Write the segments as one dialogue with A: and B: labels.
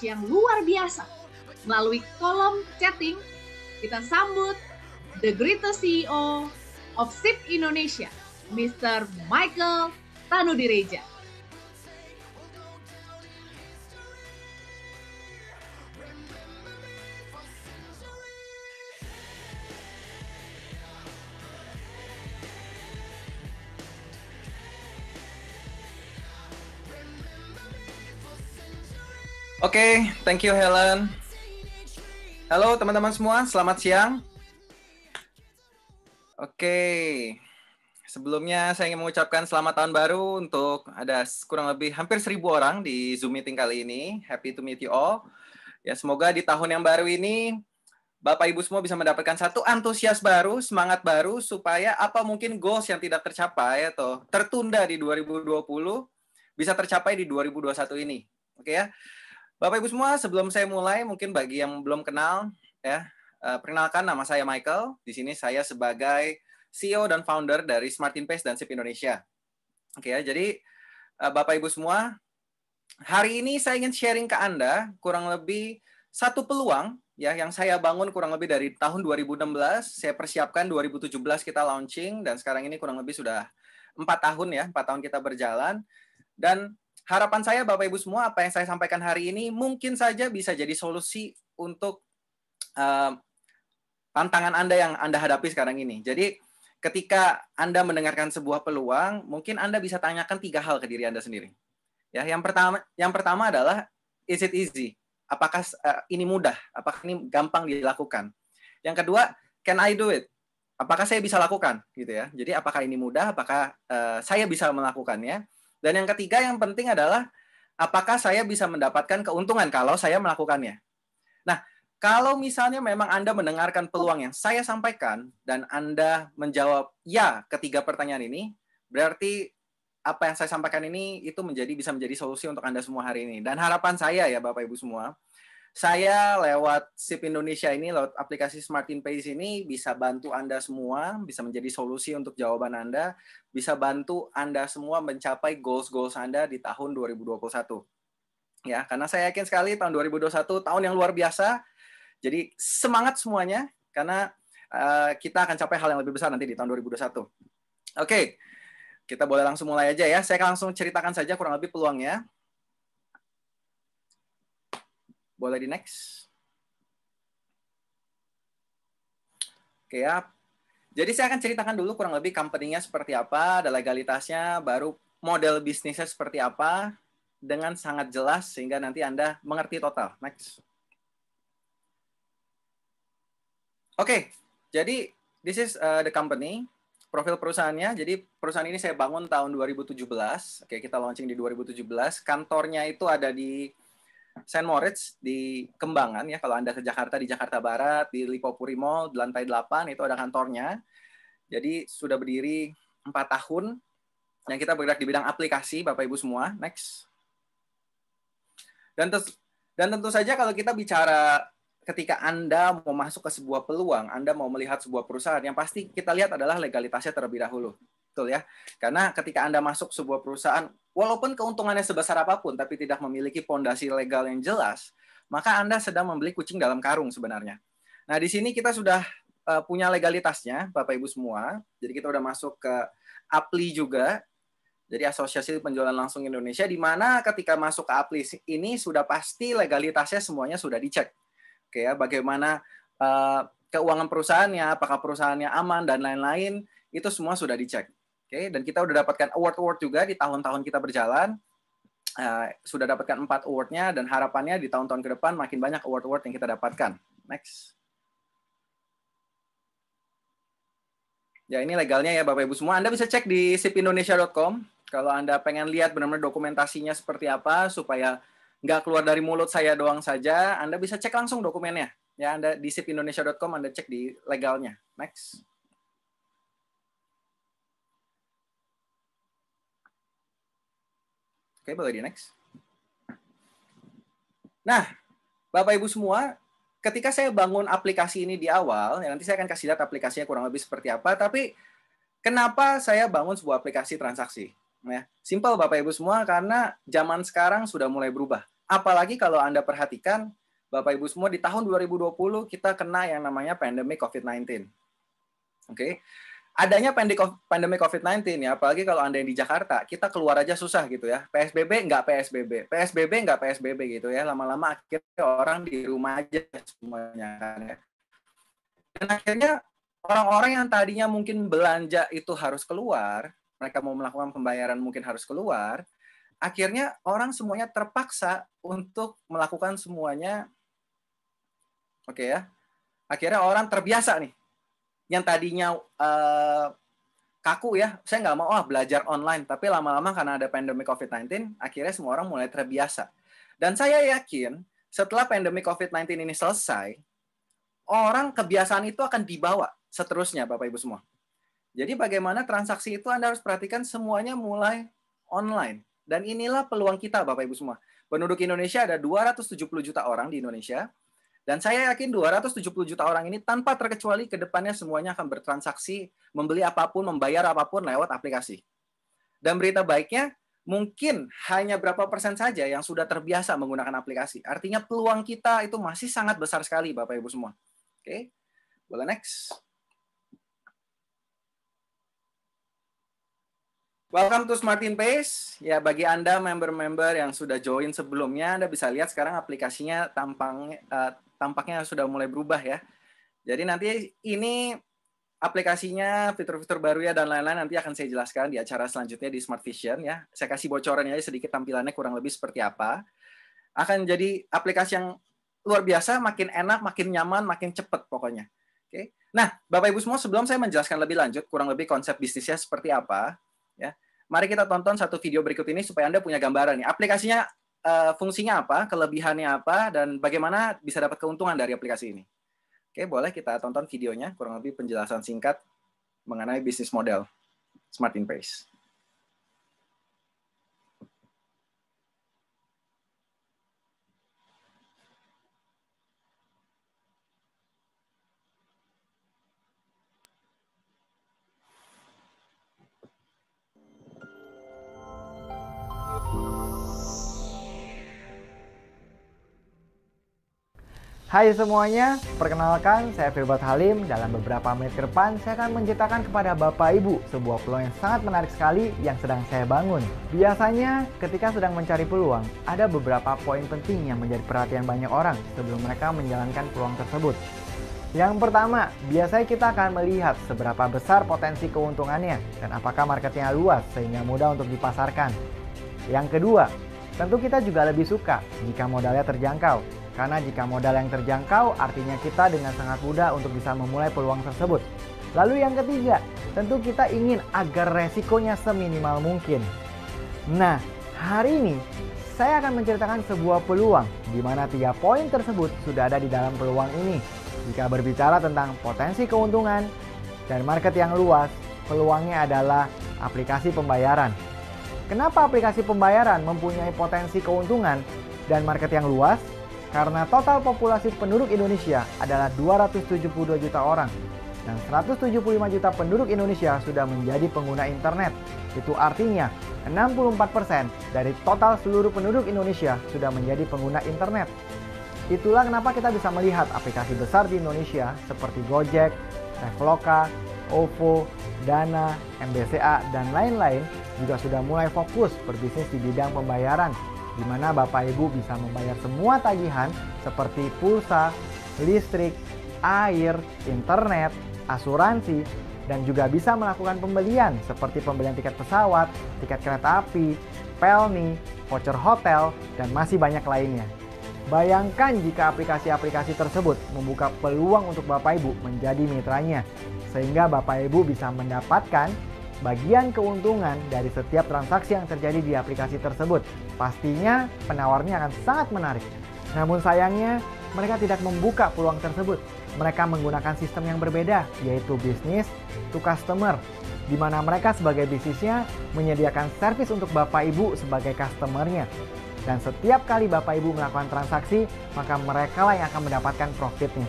A: yang luar biasa. Melalui kolom chatting, kita sambut the greatest CEO of SIP Indonesia, Mr. Michael Tanudireja.
B: Oke, thank you Helen. Halo teman-teman semua, selamat siang. Oke, sebelumnya saya ingin mengucapkan selamat tahun baru untuk ada kurang lebih hampir 1.000 orang di Zoom meeting kali ini. Happy to meet you all. Ya, semoga di tahun yang baru ini Bapak Ibu semua bisa mendapatkan satu antusias baru, semangat baru, supaya apa mungkin goals yang tidak tercapai atau tertunda di 2020 bisa tercapai di 2021 ini. Oke ya. Bapak Ibu semua, sebelum saya mulai, mungkin bagi yang belum kenal, ya, perkenalkan nama saya Michael. Di sini saya sebagai CEO dan founder dari Smartinpace dan SIP Indonesia. Oke ya, jadi Bapak Ibu semua, hari ini saya ingin sharing ke Anda kurang lebih satu peluang ya yang saya bangun kurang lebih dari tahun 2016. Saya persiapkan 2017 kita launching dan sekarang ini kurang lebih sudah 4 tahun ya, 4 tahun kita berjalan. Dan harapan saya Bapak Ibu semua, apa yang saya sampaikan hari ini mungkin saja bisa jadi solusi untuk tantangan Anda yang Anda hadapi sekarang ini. Jadi ketika Anda mendengarkan sebuah peluang, mungkin Anda bisa tanyakan 3 hal ke diri Anda sendiri. Ya, yang pertama adalah is it easy? Apakah ini mudah? Apakah ini gampang dilakukan? Yang kedua, can I do it? Apakah saya bisa lakukan gitu ya. Jadi apakah ini mudah? Apakah saya bisa melakukannya? Dan yang ketiga yang penting adalah apakah saya bisa mendapatkan keuntungan kalau saya melakukannya. Nah, kalau misalnya memang Anda mendengarkan peluang yang saya sampaikan dan Anda menjawab ya ketiga pertanyaan ini, berarti apa yang saya sampaikan ini itu bisa menjadi solusi untuk Anda semua hari ini. Dan harapan saya ya Bapak Ibu semua, saya lewat SIP Indonesia ini, lewat aplikasi Smartinpace ini bisa bantu Anda semua, bisa menjadi solusi untuk jawaban Anda, bisa bantu Anda semua mencapai goals-goals Anda di tahun 2021. Ya, karena saya yakin sekali tahun 2021 tahun yang luar biasa. Jadi semangat semuanya karena kita akan capai hal yang lebih besar nanti di tahun 2021. Oke, kita boleh langsung mulai aja ya. Saya akan langsung ceritakan saja kurang lebih peluangnya. Boleh di next. Oke ya. Jadi saya akan ceritakan dulu kurang lebih company-nya seperti apa, ada legalitasnya, baru model bisnisnya seperti apa, dengan sangat jelas sehingga nanti Anda mengerti total. Next. Oke, jadi this is the company. Profil perusahaannya, jadi perusahaan ini saya bangun tahun 2017. Oke, kita launching di 2017. Kantornya itu ada di Saint Moritz di Kembangan ya, kalau Anda ke Jakarta di Jakarta Barat, di Lipopuri Mall di lantai 8 itu ada kantornya. Jadi sudah berdiri 4 tahun yang kita bergerak di bidang aplikasi Bapak Ibu semua. Next. Dan tentu saja kalau kita bicara ketika Anda mau masuk ke sebuah peluang, Anda mau melihat sebuah perusahaan, yang pasti kita lihat adalah legalitasnya terlebih dahulu. Betul ya? Karena ketika Anda masuk sebuah perusahaan, walaupun keuntungannya sebesar apapun, tapi tidak memiliki fondasi legal yang jelas, maka Anda sedang membeli kucing dalam karung sebenarnya. Nah, di sini kita sudah punya legalitasnya, Bapak Ibu semua. Jadi kita sudah masuk ke APLI juga, jadi Asosiasi Penjualan Langsung Indonesia, di mana ketika masuk ke APLI ini sudah pasti legalitasnya semuanya sudah dicek. Oke ya, bagaimana keuangan perusahaannya, apakah perusahaannya aman, dan lain-lain, itu semua sudah dicek. Oke, dan kita sudah dapatkan award-award juga di tahun-tahun kita berjalan. Sudah dapatkan 4 award-nya, dan harapannya di tahun-tahun ke depan makin banyak award-award yang kita dapatkan. Next. Ya, ini legalnya ya Bapak Ibu semua. Anda bisa cek di sipindonesia.com. Kalau Anda pengen lihat benar-benar dokumentasinya seperti apa, supaya nggak keluar dari mulut saya doang saja, Anda bisa cek langsung dokumennya. Ya, Anda di sipindonesia.com, Anda cek di legalnya. Next. Oke, boleh di next. Nah, Bapak Ibu semua, ketika saya bangun aplikasi ini di awal, ya nanti saya akan kasih lihat aplikasinya kurang lebih seperti apa, tapi kenapa saya bangun sebuah aplikasi transaksi? Ya, simple Bapak Ibu semua, karena zaman sekarang sudah mulai berubah. Apalagi kalau Anda perhatikan, Bapak Ibu semua, di tahun 2020 kita kena yang namanya pandemi COVID-19. Oke. Adanya pandemi COVID-19 ya, apalagi kalau Anda yang di Jakarta, kita keluar aja susah gitu ya. PSBB nggak PSBB, PSBB nggak PSBB gitu ya. Lama-lama akhirnya orang di rumah aja semuanya kan ya. Dan akhirnya orang-orang yang tadinya mungkin belanja itu harus keluar, mereka mau melakukan pembayaran mungkin harus keluar, akhirnya orang semuanya terpaksa untuk melakukan semuanya, oke ya. Akhirnya orang terbiasa nih, yang tadinya kaku ya, saya nggak mau belajar online, tapi lama-lama karena ada pandemi COVID-19, akhirnya semua orang mulai terbiasa. Dan saya yakin setelah pandemi COVID-19 ini selesai, orang kebiasaan itu akan dibawa seterusnya, Bapak Ibu semua. Jadi bagaimana transaksi itu Anda harus perhatikan semuanya mulai online. Dan inilah peluang kita, Bapak Ibu semua. Penduduk Indonesia ada 270 juta orang di Indonesia. Dan saya yakin 270 juta orang ini tanpa terkecuali ke depannya semuanya akan bertransaksi, membeli apapun, membayar apapun lewat aplikasi. Dan berita baiknya, mungkin hanya berapa persen saja yang sudah terbiasa menggunakan aplikasi. Artinya peluang kita itu masih sangat besar sekali, Bapak Ibu semua. Oke, boleh next. Welcome to Smart in Pace. Ya, bagi Anda member-member yang sudah join sebelumnya, Anda bisa lihat sekarang aplikasinya tampaknya sudah mulai berubah ya. Jadi nanti ini aplikasinya, fitur-fitur baru ya dan lain-lain nanti akan saya jelaskan di acara selanjutnya di Smart Vision ya. Saya kasih bocoran aja sedikit tampilannya kurang lebih seperti apa. Akan jadi aplikasi yang luar biasa, makin enak, makin nyaman, makin cepat pokoknya. Oke. Nah, Bapak Ibu semua, sebelum saya menjelaskan lebih lanjut kurang lebih konsep bisnisnya seperti apa ya. Mari kita tonton satu video berikut ini supaya Anda punya gambaran nih. Aplikasinya fungsinya apa, kelebihannya apa, dan bagaimana bisa dapat keuntungan dari aplikasi ini. Oke, boleh kita tonton videonya, kurang lebih penjelasan singkat mengenai bisnis model Smart in Pace.
C: Hai semuanya, perkenalkan saya Firbat Halim. Dalam beberapa menit ke depan, saya akan menceritakan kepada Bapak Ibu sebuah peluang yang sangat menarik sekali yang sedang saya bangun. Biasanya, ketika sedang mencari peluang, ada beberapa poin penting yang menjadi perhatian banyak orang sebelum mereka menjalankan peluang tersebut. Yang pertama, biasanya kita akan melihat seberapa besar potensi keuntungannya dan apakah marketnya luas sehingga mudah untuk dipasarkan. Yang kedua, tentu kita juga lebih suka jika modalnya terjangkau. Karena jika modal yang terjangkau, artinya kita dengan sangat mudah untuk bisa memulai peluang tersebut. Lalu yang ketiga, tentu kita ingin agar resikonya seminimal mungkin. Nah, hari ini saya akan menceritakan sebuah peluang di mana 3 poin tersebut sudah ada di dalam peluang ini. Jika berbicara tentang potensi keuntungan dan market yang luas, peluangnya adalah aplikasi pembayaran. Kenapa aplikasi pembayaran mempunyai potensi keuntungan dan market yang luas? Karena total populasi penduduk Indonesia adalah 272 juta orang dan 175 juta penduduk Indonesia sudah menjadi pengguna internet. Itu artinya 64% dari total seluruh penduduk Indonesia sudah menjadi pengguna internet. Itulah kenapa kita bisa melihat aplikasi besar di Indonesia seperti Gojek, Traveloka, OVO, Dana, MBCA, dan lain-lain juga sudah mulai fokus berbisnis di bidang pembayaran, di mana Bapak Ibu bisa membayar semua tagihan seperti pulsa, listrik, air, internet, asuransi, dan juga bisa melakukan pembelian seperti pembelian tiket pesawat, tiket kereta api, pelni, voucher hotel, dan masih banyak lainnya. Bayangkan jika aplikasi-aplikasi tersebut membuka peluang untuk Bapak Ibu menjadi mitranya, sehingga Bapak Ibu bisa mendapatkan bagian keuntungan dari setiap transaksi yang terjadi di aplikasi tersebut. Pastinya penawarnya akan sangat menarik. Namun sayangnya mereka tidak membuka peluang tersebut. Mereka menggunakan sistem yang berbeda, yaitu bisnis to customer, di mana mereka sebagai bisnisnya menyediakan servis untuk Bapak Ibu sebagai customernya. Dan setiap kali Bapak Ibu melakukan transaksi, maka mereka lah yang akan mendapatkan profitnya.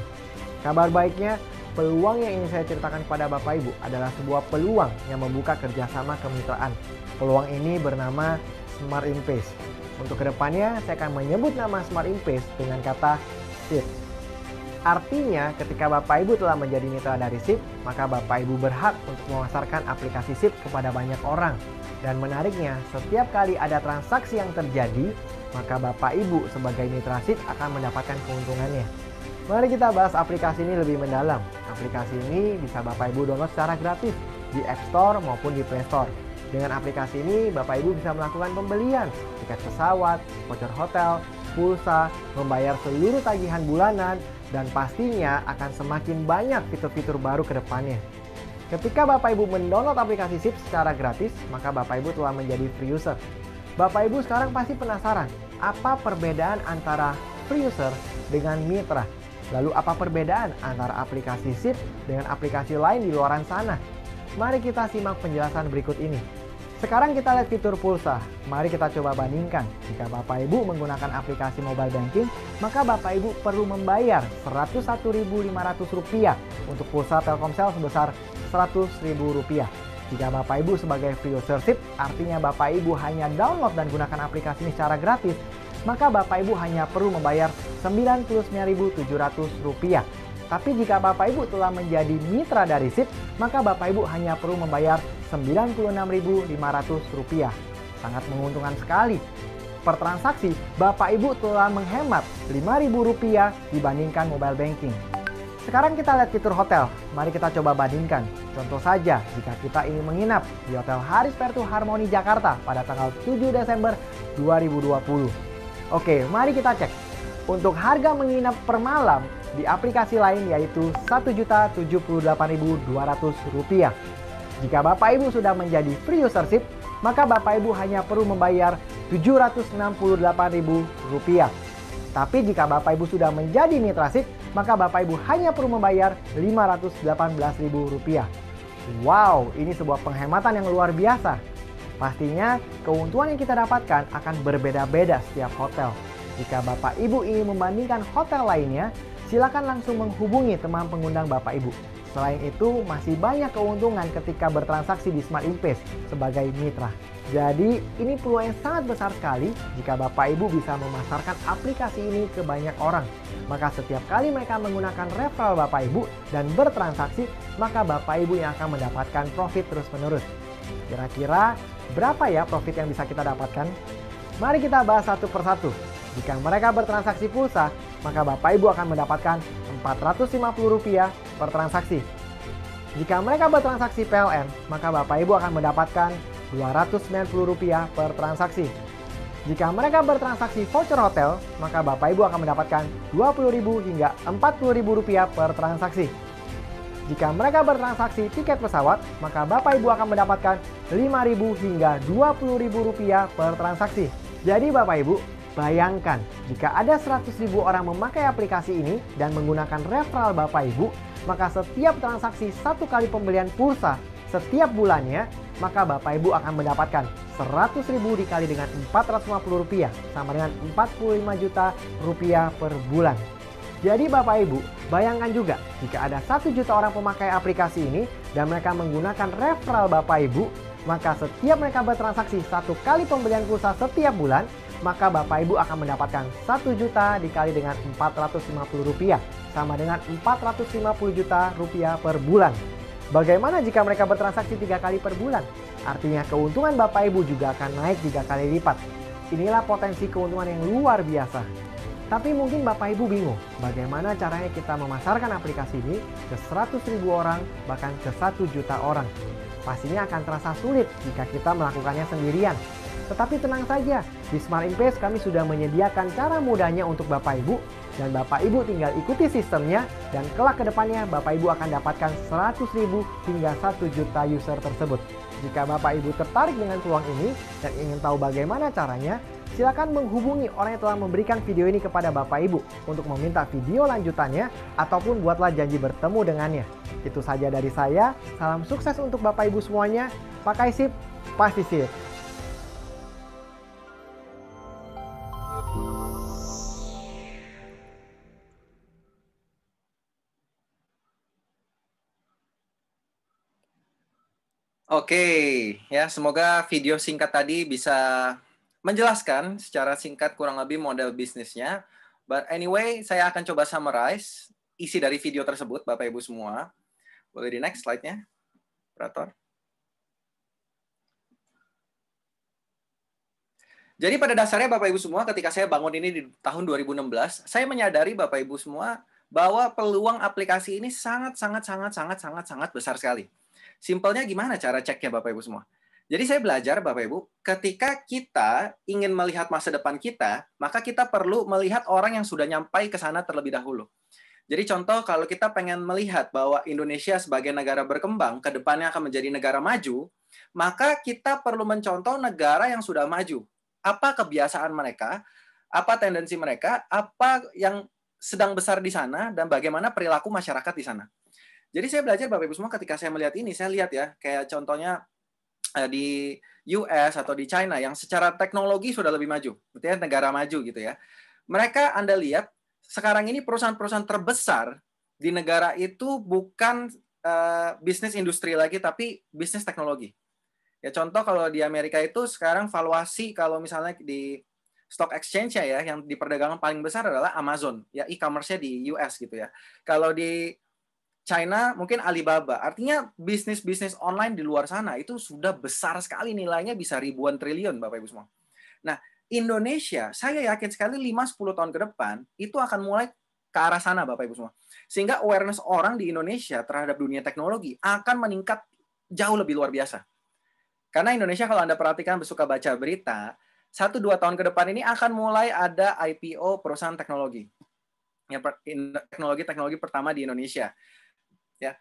C: Kabar baiknya, peluang yang ingin saya ceritakan kepada Bapak Ibu adalah sebuah peluang yang membuka kerjasama kemitraan. Peluang ini bernama Smart in Pace. Untuk kedepannya, saya akan menyebut nama Smart InPace dengan kata SIP. Artinya, ketika Bapak Ibu telah menjadi mitra dari SIP, maka Bapak Ibu berhak untuk memasarkan aplikasi SIP kepada banyak orang. Dan menariknya, setiap kali ada transaksi yang terjadi, maka Bapak Ibu sebagai mitra SIP akan mendapatkan keuntungannya. Mari kita bahas aplikasi ini lebih mendalam. Aplikasi ini bisa Bapak Ibu download secara gratis di App Store maupun di Play Store. Dengan aplikasi ini, Bapak Ibu bisa melakukan pembelian tiket pesawat, voucher hotel, pulsa, membayar seluruh tagihan bulanan, dan pastinya akan semakin banyak fitur-fitur baru ke depannya. Ketika Bapak Ibu mendownload aplikasi SIP secara gratis, maka Bapak Ibu telah menjadi free user. Bapak Ibu sekarang pasti penasaran, apa perbedaan antara free user dengan mitra? Lalu apa perbedaan antara aplikasi SIP dengan aplikasi lain di luaran sana? Mari kita simak penjelasan berikut ini. Sekarang kita lihat fitur pulsa. Mari kita coba bandingkan. Jika Bapak Ibu menggunakan aplikasi mobile banking, maka Bapak Ibu perlu membayar Rp101.500 untuk pulsa Telkomsel sebesar Rp100.000. Jika Bapak Ibu sebagai free user SIP, artinya Bapak Ibu hanya download dan gunakan aplikasi ini secara gratis, maka Bapak Ibu hanya perlu membayar Rp99.700. Tapi jika Bapak Ibu telah menjadi mitra dari SIP, maka Bapak Ibu hanya perlu membayar Rp96.500. Sangat menguntungkan sekali. Per transaksi, Bapak Ibu telah menghemat Rp5.000 dibandingkan mobile banking. Sekarang kita lihat fitur hotel. Mari kita coba bandingkan. Contoh saja, jika kita ingin menginap di Hotel Haris Pertu Harmoni Jakarta pada tanggal 7 Desember 2020. Oke, mari kita cek. Untuk harga menginap per malam di aplikasi lain yaitu Rp1.078.200. Jika Bapak Ibu sudah menjadi free user SIP, maka Bapak Ibu hanya perlu membayar Rp768.000. Tapi jika Bapak Ibu sudah menjadi mitra SIP, maka Bapak Ibu hanya perlu membayar Rp518.000. Wow, ini sebuah penghematan yang luar biasa. Pastinya keuntungan yang kita dapatkan akan berbeda-beda setiap hotel. Jika Bapak Ibu ingin membandingkan hotel lainnya, silakan langsung menghubungi teman pengundang Bapak Ibu. Selain itu, masih banyak keuntungan ketika bertransaksi di Smart InPace sebagai mitra. Jadi, ini peluang yang sangat besar sekali jika Bapak Ibu bisa memasarkan aplikasi ini ke banyak orang. Maka setiap kali mereka menggunakan referral Bapak Ibu dan bertransaksi, maka Bapak Ibu yang akan mendapatkan profit terus-menerus. Kira-kira berapa ya profit yang bisa kita dapatkan? Mari kita bahas satu persatu. Jika mereka bertransaksi pulsa, maka Bapak Ibu akan mendapatkan Rp450 per transaksi. Jika mereka bertransaksi PLN, maka Bapak Ibu akan mendapatkan Rp290 per transaksi. Jika mereka bertransaksi voucher hotel, maka Bapak Ibu akan mendapatkan Rp20.000 hingga Rp40.000 per transaksi. Jika mereka bertransaksi tiket pesawat, maka Bapak Ibu akan mendapatkan Rp5.000 hingga Rp20.000 per transaksi. Jadi Bapak Ibu, bayangkan jika ada 100.000 orang memakai aplikasi ini dan menggunakan referral Bapak Ibu, maka setiap transaksi satu kali pembelian pulsa setiap bulannya, maka Bapak Ibu akan mendapatkan Rp100.000 dikali dengan Rp450 sama dengan Rp45 juta per bulan. Jadi Bapak Ibu, bayangkan juga jika ada 1 juta orang pemakai aplikasi ini dan mereka menggunakan referral Bapak Ibu, maka setiap mereka bertransaksi satu kali pembelian pulsa setiap bulan, maka Bapak Ibu akan mendapatkan 1 juta dikali dengan Rp450 sama dengan Rp450 juta per bulan. Bagaimana jika mereka bertransaksi 3 kali per bulan? Artinya keuntungan Bapak Ibu juga akan naik 3 kali lipat. Inilah potensi keuntungan yang luar biasa. Tapi mungkin Bapak Ibu bingung, bagaimana caranya kita memasarkan aplikasi ini ke 100.000 orang, bahkan ke 1 juta orang. Pastinya akan terasa sulit jika kita melakukannya sendirian. Tetapi tenang saja, di Smart InPace kami sudah menyediakan cara mudahnya untuk Bapak Ibu, dan Bapak Ibu tinggal ikuti sistemnya, dan kelak ke depannya Bapak Ibu akan dapatkan 100.000 hingga 1 juta user tersebut. Jika Bapak Ibu tertarik dengan peluang ini dan ingin tahu bagaimana caranya, silakan menghubungi orang yang telah memberikan video ini kepada Bapak Ibu untuk meminta video lanjutannya ataupun buatlah janji bertemu dengannya. Itu saja dari saya, salam sukses untuk Bapak Ibu semuanya, pakai SIP, pasti SIP.
B: Oke, ya semoga video singkat tadi bisa menjelaskan secara singkat kurang lebih model bisnisnya. But anyway, saya akan coba summarize isi dari video tersebut, Bapak Ibu semua. Boleh di next slide-nya, operator. Jadi pada dasarnya Bapak Ibu semua, ketika saya bangun ini di tahun 2016, saya menyadari Bapak Ibu semua bahwa peluang aplikasi ini sangat besar sekali. Simpelnya gimana cara ceknya Bapak Ibu semua? Jadi saya belajar Bapak Ibu, ketika kita ingin melihat masa depan kita, maka kita perlu melihat orang yang sudah nyampai ke sana terlebih dahulu. Jadi contoh kalau kita pengen melihat bahwa Indonesia sebagai negara berkembang, ke depannya akan menjadi negara maju, maka kita perlu mencontoh negara yang sudah maju. Apa kebiasaan mereka, apa tendensi mereka, apa yang sedang besar di sana, dan bagaimana perilaku masyarakat di sana. Jadi saya belajar Bapak Ibu semua ketika saya melihat ini, saya lihat ya, kayak contohnya di US atau di China yang secara teknologi sudah lebih maju, berarti negara maju gitu ya. Mereka Anda lihat sekarang ini perusahaan-perusahaan terbesar di negara itu bukan bisnis industri lagi, tapi bisnis teknologi. Ya contoh kalau di Amerika itu sekarang valuasi kalau misalnya di stock exchange ya yang di perdagangan paling besar adalah Amazon, ya e-commerce-nya di US gitu ya. Kalau di China mungkin Alibaba. Artinya bisnis-bisnis online di luar sana itu sudah besar sekali nilainya, bisa ribuan triliun Bapak Ibu semua. Nah, Indonesia saya yakin sekali 5-10 tahun ke depan itu akan mulai ke arah sana Bapak Ibu semua. Sehingga awareness orang di Indonesia terhadap dunia teknologi akan meningkat jauh lebih luar biasa. Karena Indonesia kalau Anda perhatikan suka baca berita, 1-2 tahun ke depan ini akan mulai ada IPO perusahaan teknologi. Ya, teknologi pertama di Indonesia. Ya.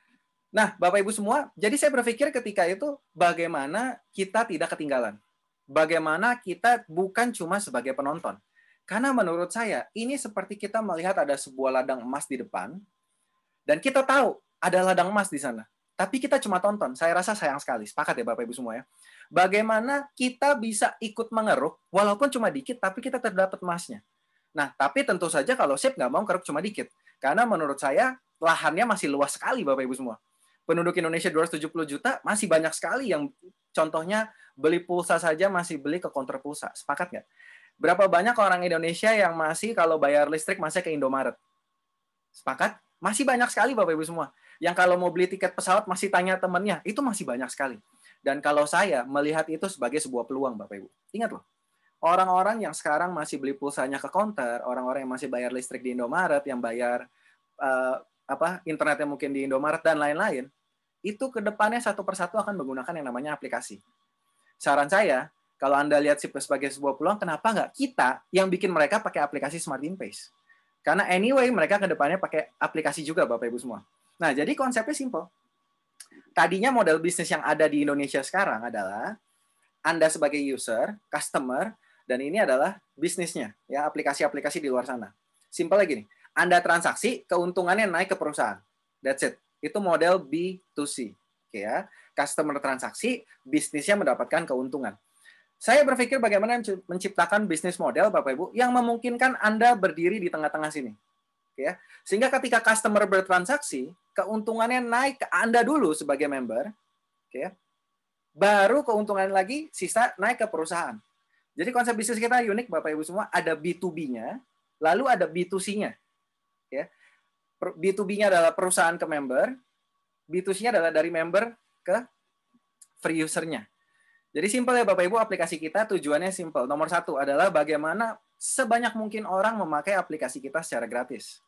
B: Nah, Bapak Ibu semua, jadi saya berpikir ketika itu bagaimana kita tidak ketinggalan. Bagaimana kita bukan cuma sebagai penonton. Karena menurut saya, ini seperti kita melihat ada sebuah ladang emas di depan, dan kita tahu ada ladang emas di sana. Tapi kita cuma tonton. Saya rasa sayang sekali. Sepakat ya Bapak Ibu semua ya. Bagaimana kita bisa ikut mengeruk, walaupun cuma dikit, tapi kita terdapat emasnya. Nah, tapi tentu saja kalau SIP nggak mau keruk cuma dikit. Karena menurut saya, lahannya masih luas sekali Bapak Ibu semua. Penduduk Indonesia 270 juta, masih banyak sekali yang contohnya beli pulsa saja masih beli ke counter pulsa. Sepakat nggak? Berapa banyak orang Indonesia yang masih kalau bayar listrik masih ke Indomaret? Sepakat? Masih banyak sekali Bapak Ibu semua. Yang kalau mau beli tiket pesawat masih tanya temannya, itu masih banyak sekali. Dan kalau saya melihat itu sebagai sebuah peluang Bapak Ibu. Ingat loh, orang-orang yang sekarang masih beli pulsanya ke counter, orang-orang yang masih bayar listrik di Indomaret, yang bayar internetnya mungkin di Indomaret dan lain-lain, itu ke depannya satu persatu akan menggunakan yang namanya aplikasi. Saran saya, kalau Anda lihat sebagai sebuah peluang, kenapa nggak kita yang bikin mereka pakai aplikasi Smart InPace? Karena anyway, mereka ke depannya pakai aplikasi juga, Bapak Ibu semua. Nah, jadi konsepnya simple. Tadinya model bisnis yang ada di Indonesia sekarang adalah Anda sebagai user, customer, dan ini adalah bisnisnya, ya aplikasi-aplikasi di luar sana. Simple lagi nih. Anda transaksi, keuntungannya naik ke perusahaan. That's it. Itu model B2C. Oke ya. Customer transaksi, bisnisnya mendapatkan keuntungan. Saya berpikir bagaimana menciptakan bisnis model, Bapak Ibu, yang memungkinkan Anda berdiri di tengah-tengah sini. Ya. Sehingga ketika customer bertransaksi, keuntungannya naik ke Anda dulu sebagai member, ya. Baru keuntungan lagi sisa naik ke perusahaan. Jadi konsep bisnis kita unik Bapak Ibu semua, ada B2B-nya, lalu ada B2C-nya. Ya. B2B-nya adalah perusahaan ke member, B2C-nya adalah dari member ke free user-nya. Jadi simpel ya Bapak Ibu, aplikasi kita tujuannya simpel. Nomor 1 adalah bagaimana sebanyak mungkin orang memakai aplikasi kita secara gratis.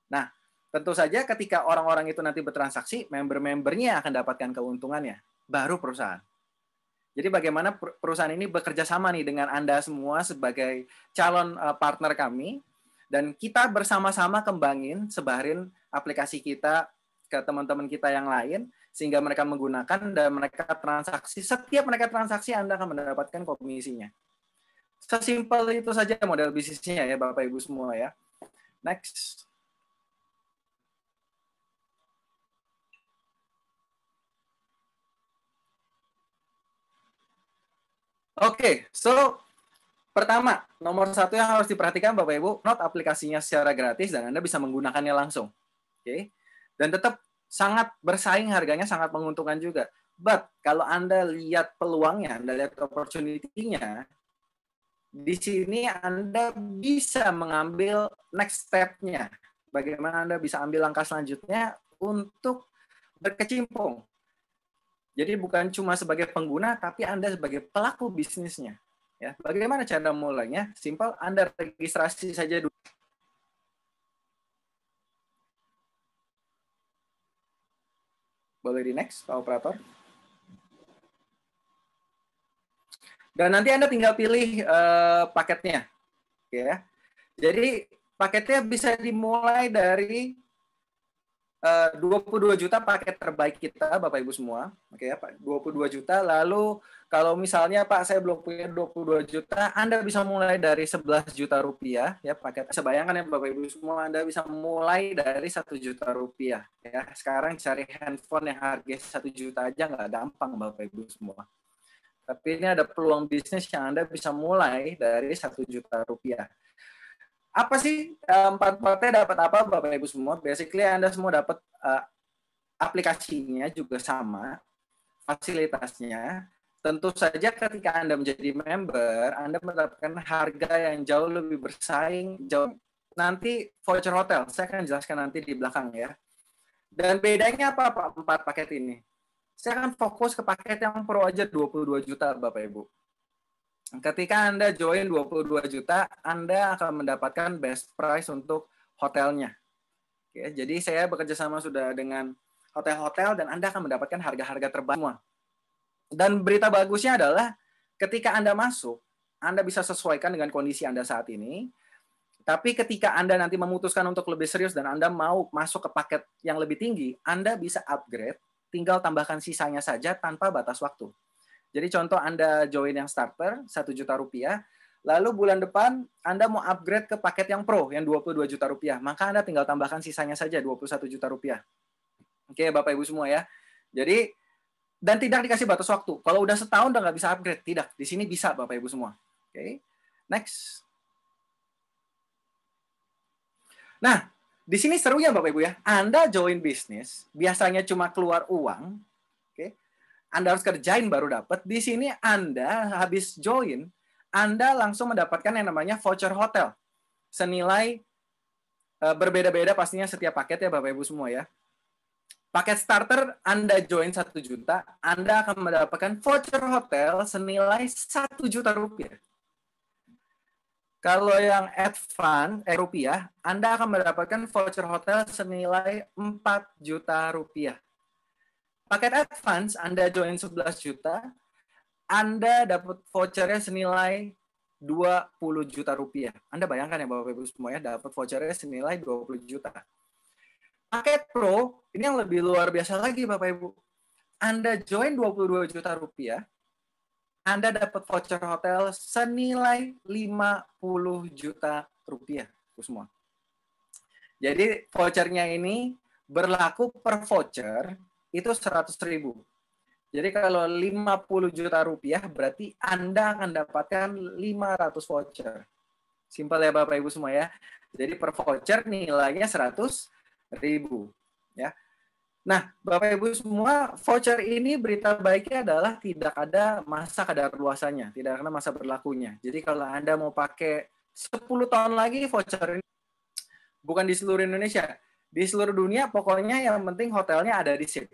B: Nah, tentu saja ketika orang-orang itu nanti bertransaksi, member-membernya akan dapatkan keuntungannya, baru perusahaan. Jadi bagaimana perusahaan ini bekerja sama nih dengan Anda semua sebagai calon partner kami, dan kita bersama-sama kembangin, sebarin aplikasi kita ke teman-teman kita yang lain, sehingga mereka menggunakan dan mereka transaksi. Setiap mereka transaksi, Anda akan mendapatkan komisinya. Sesimpel itu saja model bisnisnya ya Bapak Ibu semua ya. Next. Oke, so pertama, nomor 1 yang harus diperhatikan Bapak Ibu, not aplikasinya secara gratis dan Anda bisa menggunakannya langsung. Oke. Dan tetap sangat bersaing, harganya sangat menguntungkan juga. But kalau Anda lihat peluangnya, Anda lihat opportunity-nya, di sini Anda bisa mengambil next step-nya. Bagaimana Anda bisa ambil langkah selanjutnya untuk berkecimpung. Jadi bukan cuma sebagai pengguna, tapi Anda sebagai pelaku bisnisnya. Ya, bagaimana cara mulainya? Simple, Anda registrasi saja dulu. Boleh di next, Pak Operator. Dan nanti Anda tinggal pilih paketnya. Ya. Jadi paketnya bisa dimulai dari 22 juta paket terbaik kita, Bapak Ibu semua. Oke ya, Pak. 22 juta. Lalu kalau misalnya Pak saya belum punya 22 juta, Anda bisa mulai dari 11 juta rupiah ya paket. Saya bayangkan ya Bapak Ibu semua, Anda bisa mulai dari 1 juta rupiah ya. Sekarang cari handphone yang harga 1 juta aja nggak gampang Bapak Ibu semua. Tapi ini ada peluang bisnis yang Anda bisa mulai dari 1 juta rupiah. Apa sih empat-empatnya dapat apa Bapak Ibu semua? Basically Anda semua dapat aplikasinya juga sama, fasilitasnya. Tentu saja ketika Anda menjadi member, Anda mendapatkan harga yang jauh lebih bersaing, jauh nanti voucher hotel. Saya akan jelaskan nanti di belakang ya. Dan bedanya apa Pak 4 paket ini? Saya akan fokus ke paket yang pro aja 22 juta Bapak Ibu. Ketika Anda join 22 juta, Anda akan mendapatkan best price untuk hotelnya. Oke, jadi saya bekerja sama sudah dengan hotel-hotel dan Anda akan mendapatkan harga-harga terbaik semua. Dan berita bagusnya adalah ketika Anda masuk, Anda bisa sesuaikan dengan kondisi Anda saat ini. Tapi ketika Anda nanti memutuskan untuk lebih serius dan Anda mau masuk ke paket yang lebih tinggi, Anda bisa upgrade, tinggal tambahkan sisanya saja tanpa batas waktu. Jadi contoh Anda join yang starter 1 juta rupiah, lalu bulan depan Anda mau upgrade ke paket yang pro yang 22 juta rupiah, maka Anda tinggal tambahkan sisanya saja 21 juta rupiah. Oke Bapak Ibu semua ya. Jadi dan tidak dikasih batas waktu. Kalau udah setahun udah nggak bisa upgrade, tidak. Di sini bisa Bapak Ibu semua. Oke. Next. Nah, di sini serunya Bapak Ibu ya. Anda join bisnis, biasanya cuma keluar uang, Anda harus kerjain baru dapat. Di sini Anda habis join, Anda langsung mendapatkan yang namanya voucher hotel. Senilai berbeda-beda pastinya setiap paket ya Bapak Ibu semua ya. Paket starter Anda join 1 juta, Anda akan mendapatkan voucher hotel senilai 1 juta rupiah. Kalau yang advance rupiah, Anda akan mendapatkan voucher hotel senilai 4 juta rupiah. Paket advance, Anda join 11 juta, Anda dapat vouchernya senilai 20 juta rupiah. Anda bayangkan ya Bapak Ibu semua ya, dapat vouchernya senilai 20 juta. Paket Pro, ini yang lebih luar biasa lagi Bapak Ibu. Anda join 22 juta rupiah, Anda dapat voucher hotel senilai 50 juta rupiah. Semua. Jadi vouchernya ini berlaku per voucher, itu 100.000. Jadi kalau 50 juta rupiah berarti Anda akan dapatkan 500 voucher. Simpel ya Bapak Ibu semua ya. Jadi per voucher nilainya 100.000 ya. Nah, Bapak Ibu semua, voucher ini berita baiknya adalah tidak ada masa kadaluarsanya, tidak ada masa berlakunya. Jadi kalau Anda mau pakai 10 tahun lagi voucher ini bukan di seluruh Indonesia. Di seluruh dunia pokoknya yang penting hotelnya ada di SIP.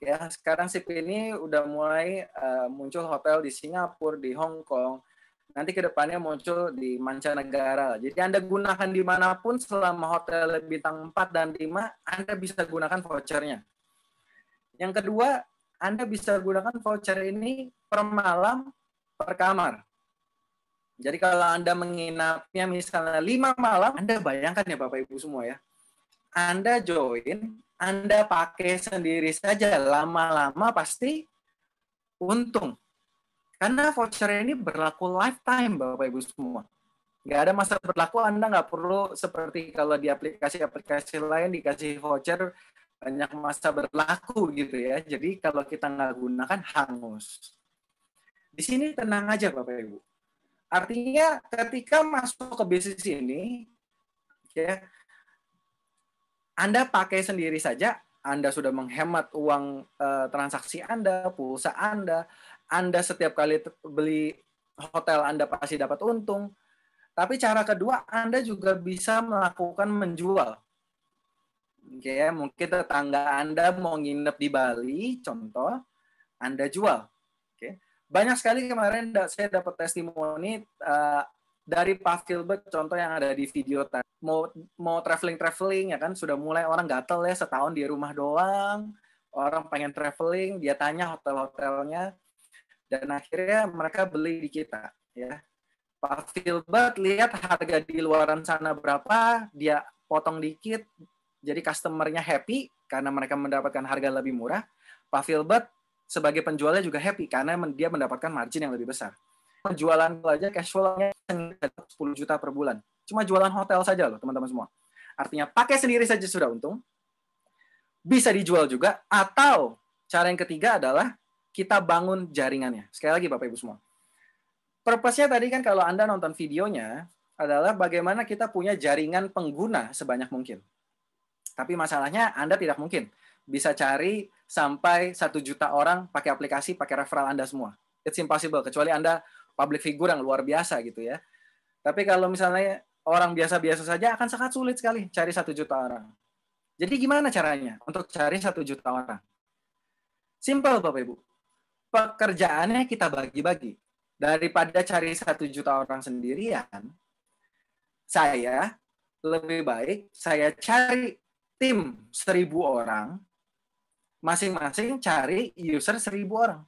B: Ya, sekarang SIP ini udah mulai muncul hotel di Singapura, di Hong Kong. Nanti ke depannya muncul di mancanegara. Jadi Anda gunakan dimanapun selama hotel bintang 4 dan 5, Anda bisa gunakan vouchernya. Yang kedua, Anda bisa gunakan voucher ini per malam, per kamar. Jadi kalau Anda menginapnya misalnya 5 malam, Anda bayangkan ya Bapak Ibu semua ya. Anda join, Anda pakai sendiri saja, lama-lama pasti untung. Karena voucher ini berlaku lifetime, Bapak Ibu semua. Nggak ada masa berlaku, Anda nggak perlu seperti kalau di aplikasi-aplikasi lain dikasih voucher, banyak masa berlaku gitu ya. Jadi kalau kita nggak gunakan, hangus. Di sini tenang aja, Bapak Ibu. Artinya ketika masuk ke bisnis ini, ya, Anda pakai sendiri saja, Anda sudah menghemat uang transaksi Anda, pulsa Anda setiap kali beli hotel Anda pasti dapat untung. Tapi cara kedua, Anda juga bisa melakukan menjual. Oke, mungkin tetangga Anda mau nginep di Bali, contoh, Anda jual. Oke. Banyak sekali kemarin saya dapat testimoni dari Pak Filbert, contoh yang ada di video tadi. Mau traveling ya kan, sudah mulai orang gatel ya, setahun di rumah doang, orang pengen traveling, dia tanya hotel-hotelnya, dan akhirnya mereka beli di kita. Ya. Pak Filbert lihat harga di luaran sana berapa, dia potong dikit, jadi customer-nya happy karena mereka mendapatkan harga lebih murah. Pak Filbert sebagai penjualnya juga happy karena dia mendapatkan margin yang lebih besar. Penjualan aja cash flow-nya 10 juta per bulan. Cuma jualan hotel saja loh, teman-teman semua. Artinya pakai sendiri saja sudah untung. Bisa dijual juga, atau cara yang ketiga adalah kita bangun jaringannya. Sekali lagi Bapak Ibu semua. Purpose-nya tadi kan kalau Anda nonton videonya adalah bagaimana kita punya jaringan pengguna sebanyak mungkin. Tapi masalahnya Anda tidak mungkin bisa cari sampai 1 juta orang pakai aplikasi, pakai referral Anda semua. It's impossible, kecuali Anda public figure yang luar biasa gitu ya. Tapi kalau misalnya orang biasa-biasa saja akan sangat sulit sekali cari 1 juta orang. Jadi gimana caranya untuk cari 1 juta orang? Simple Bapak Ibu. Pekerjaannya kita bagi-bagi. Daripada cari 1 juta orang sendirian, saya lebih baik saya cari tim 1.000 orang, masing-masing cari user 1.000 orang.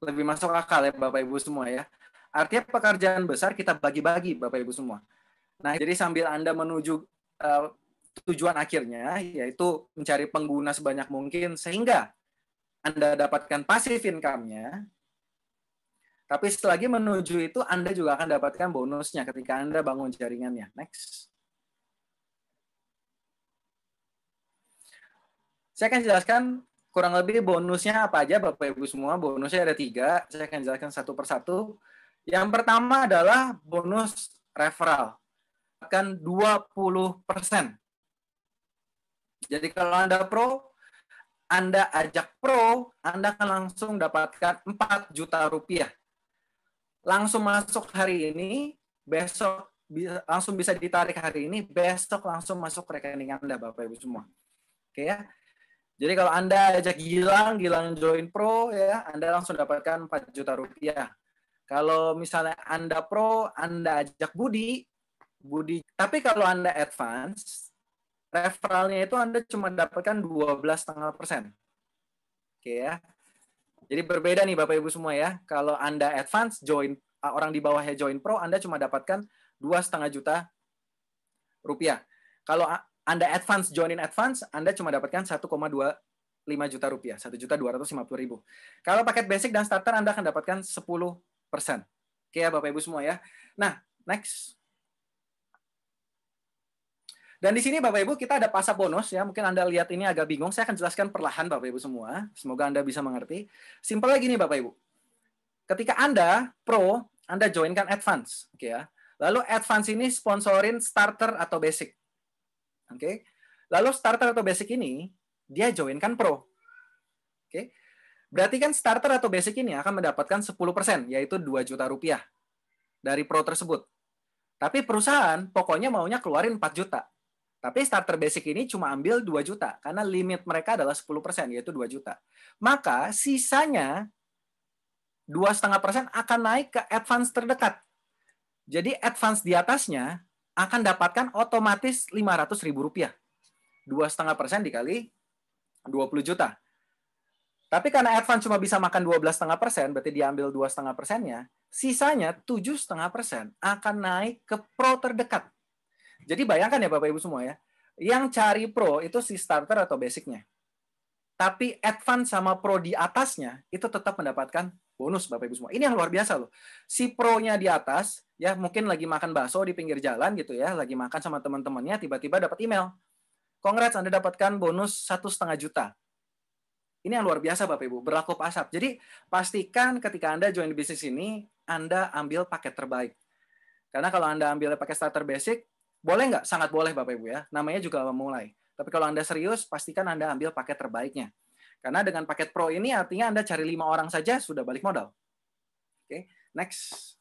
B: Lebih masuk akal ya Bapak Ibu semua ya. Artinya pekerjaan besar kita bagi-bagi Bapak Ibu semua. Nah, jadi sambil Anda menuju tujuan akhirnya, yaitu mencari pengguna sebanyak mungkin sehingga Anda dapatkan passive income-nya. Tapi selagi menuju itu, Anda juga akan dapatkan bonusnya ketika Anda bangun jaringannya. Next. Saya akan jelaskan kurang lebih bonusnya apa aja, Bapak Ibu semua. Bonusnya ada 3. Saya akan jelaskan satu persatu. Yang pertama adalah bonus referral. Akan 20%. Jadi kalau Anda pro, Anda ajak pro, Anda akan langsung dapatkan 4 juta rupiah. Langsung masuk hari ini, besok langsung bisa ditarik hari ini, besok langsung masuk rekening Anda, Bapak Ibu semua. Oke ya. Jadi kalau Anda ajak Gilang join pro ya, Anda langsung dapatkan 4 juta rupiah. Kalau misalnya Anda pro, Anda ajak Budi. Tapi kalau Anda advance, referralnya itu Anda cuma dapatkan 12,5%. Oke ya. Jadi berbeda nih Bapak Ibu semua ya. Kalau Anda advance join, orang di bawahnya join pro, Anda cuma dapatkan 2,5 juta rupiah. Kalau Anda advance join advance, Anda cuma dapatkan 1,25 juta rupiah, 1.250.000. Kalau paket basic dan starter Anda akan dapatkan 10%. Oke ya Bapak Ibu semua ya. Nah, next. Dan di sini Bapak Ibu kita ada pasar bonus ya. Mungkin Anda lihat ini agak bingung. Saya akan jelaskan perlahan Bapak Ibu semua. Semoga Anda bisa mengerti. Simpel lagi nih Bapak Ibu. Ketika Anda pro, Anda joinkan advance, oke ya. Lalu advance ini sponsorin starter atau basic. Oke. Lalu starter atau basic ini dia joinkan pro. Oke. Berarti kan starter atau basic ini akan mendapatkan 10%, yaitu 2 juta rupiah dari pro tersebut. Tapi perusahaan pokoknya maunya keluarin 4 juta. Tapi starter basic ini cuma ambil 2 juta, karena limit mereka adalah 10%, yaitu 2 juta. Maka sisanya 2,5% akan naik ke advance terdekat. Jadi advance di atasnya akan dapatkan otomatis 500.000 rupiah. 2,5% dikali 20 juta. Tapi karena advance cuma bisa makan 12,5%, berarti dia ambil 2,5%-nya, sisanya 7,5% akan naik ke pro terdekat. Jadi bayangkan ya Bapak Ibu semua ya, yang cari pro itu si starter atau basic-nya. Tapi advance sama pro di atasnya itu tetap mendapatkan bonus Bapak Ibu semua. Ini yang luar biasa loh. Si pro-nya di atas, ya mungkin lagi makan bakso di pinggir jalan gitu ya, lagi makan sama teman-temannya, tiba-tiba dapat email. Congrats, Anda dapatkan bonus 1,5 juta. Ini yang luar biasa Bapak Ibu, berlaku pasar. Jadi pastikan ketika Anda join bisnis ini, Anda ambil paket terbaik. Karena kalau Anda ambil paket starter basic, boleh nggak? Sangat boleh Bapak Ibu ya. Namanya juga memulai. Tapi kalau Anda serius, pastikan Anda ambil paket terbaiknya. Karena dengan paket pro ini artinya Anda cari 5 orang saja sudah balik modal. Oke. Next.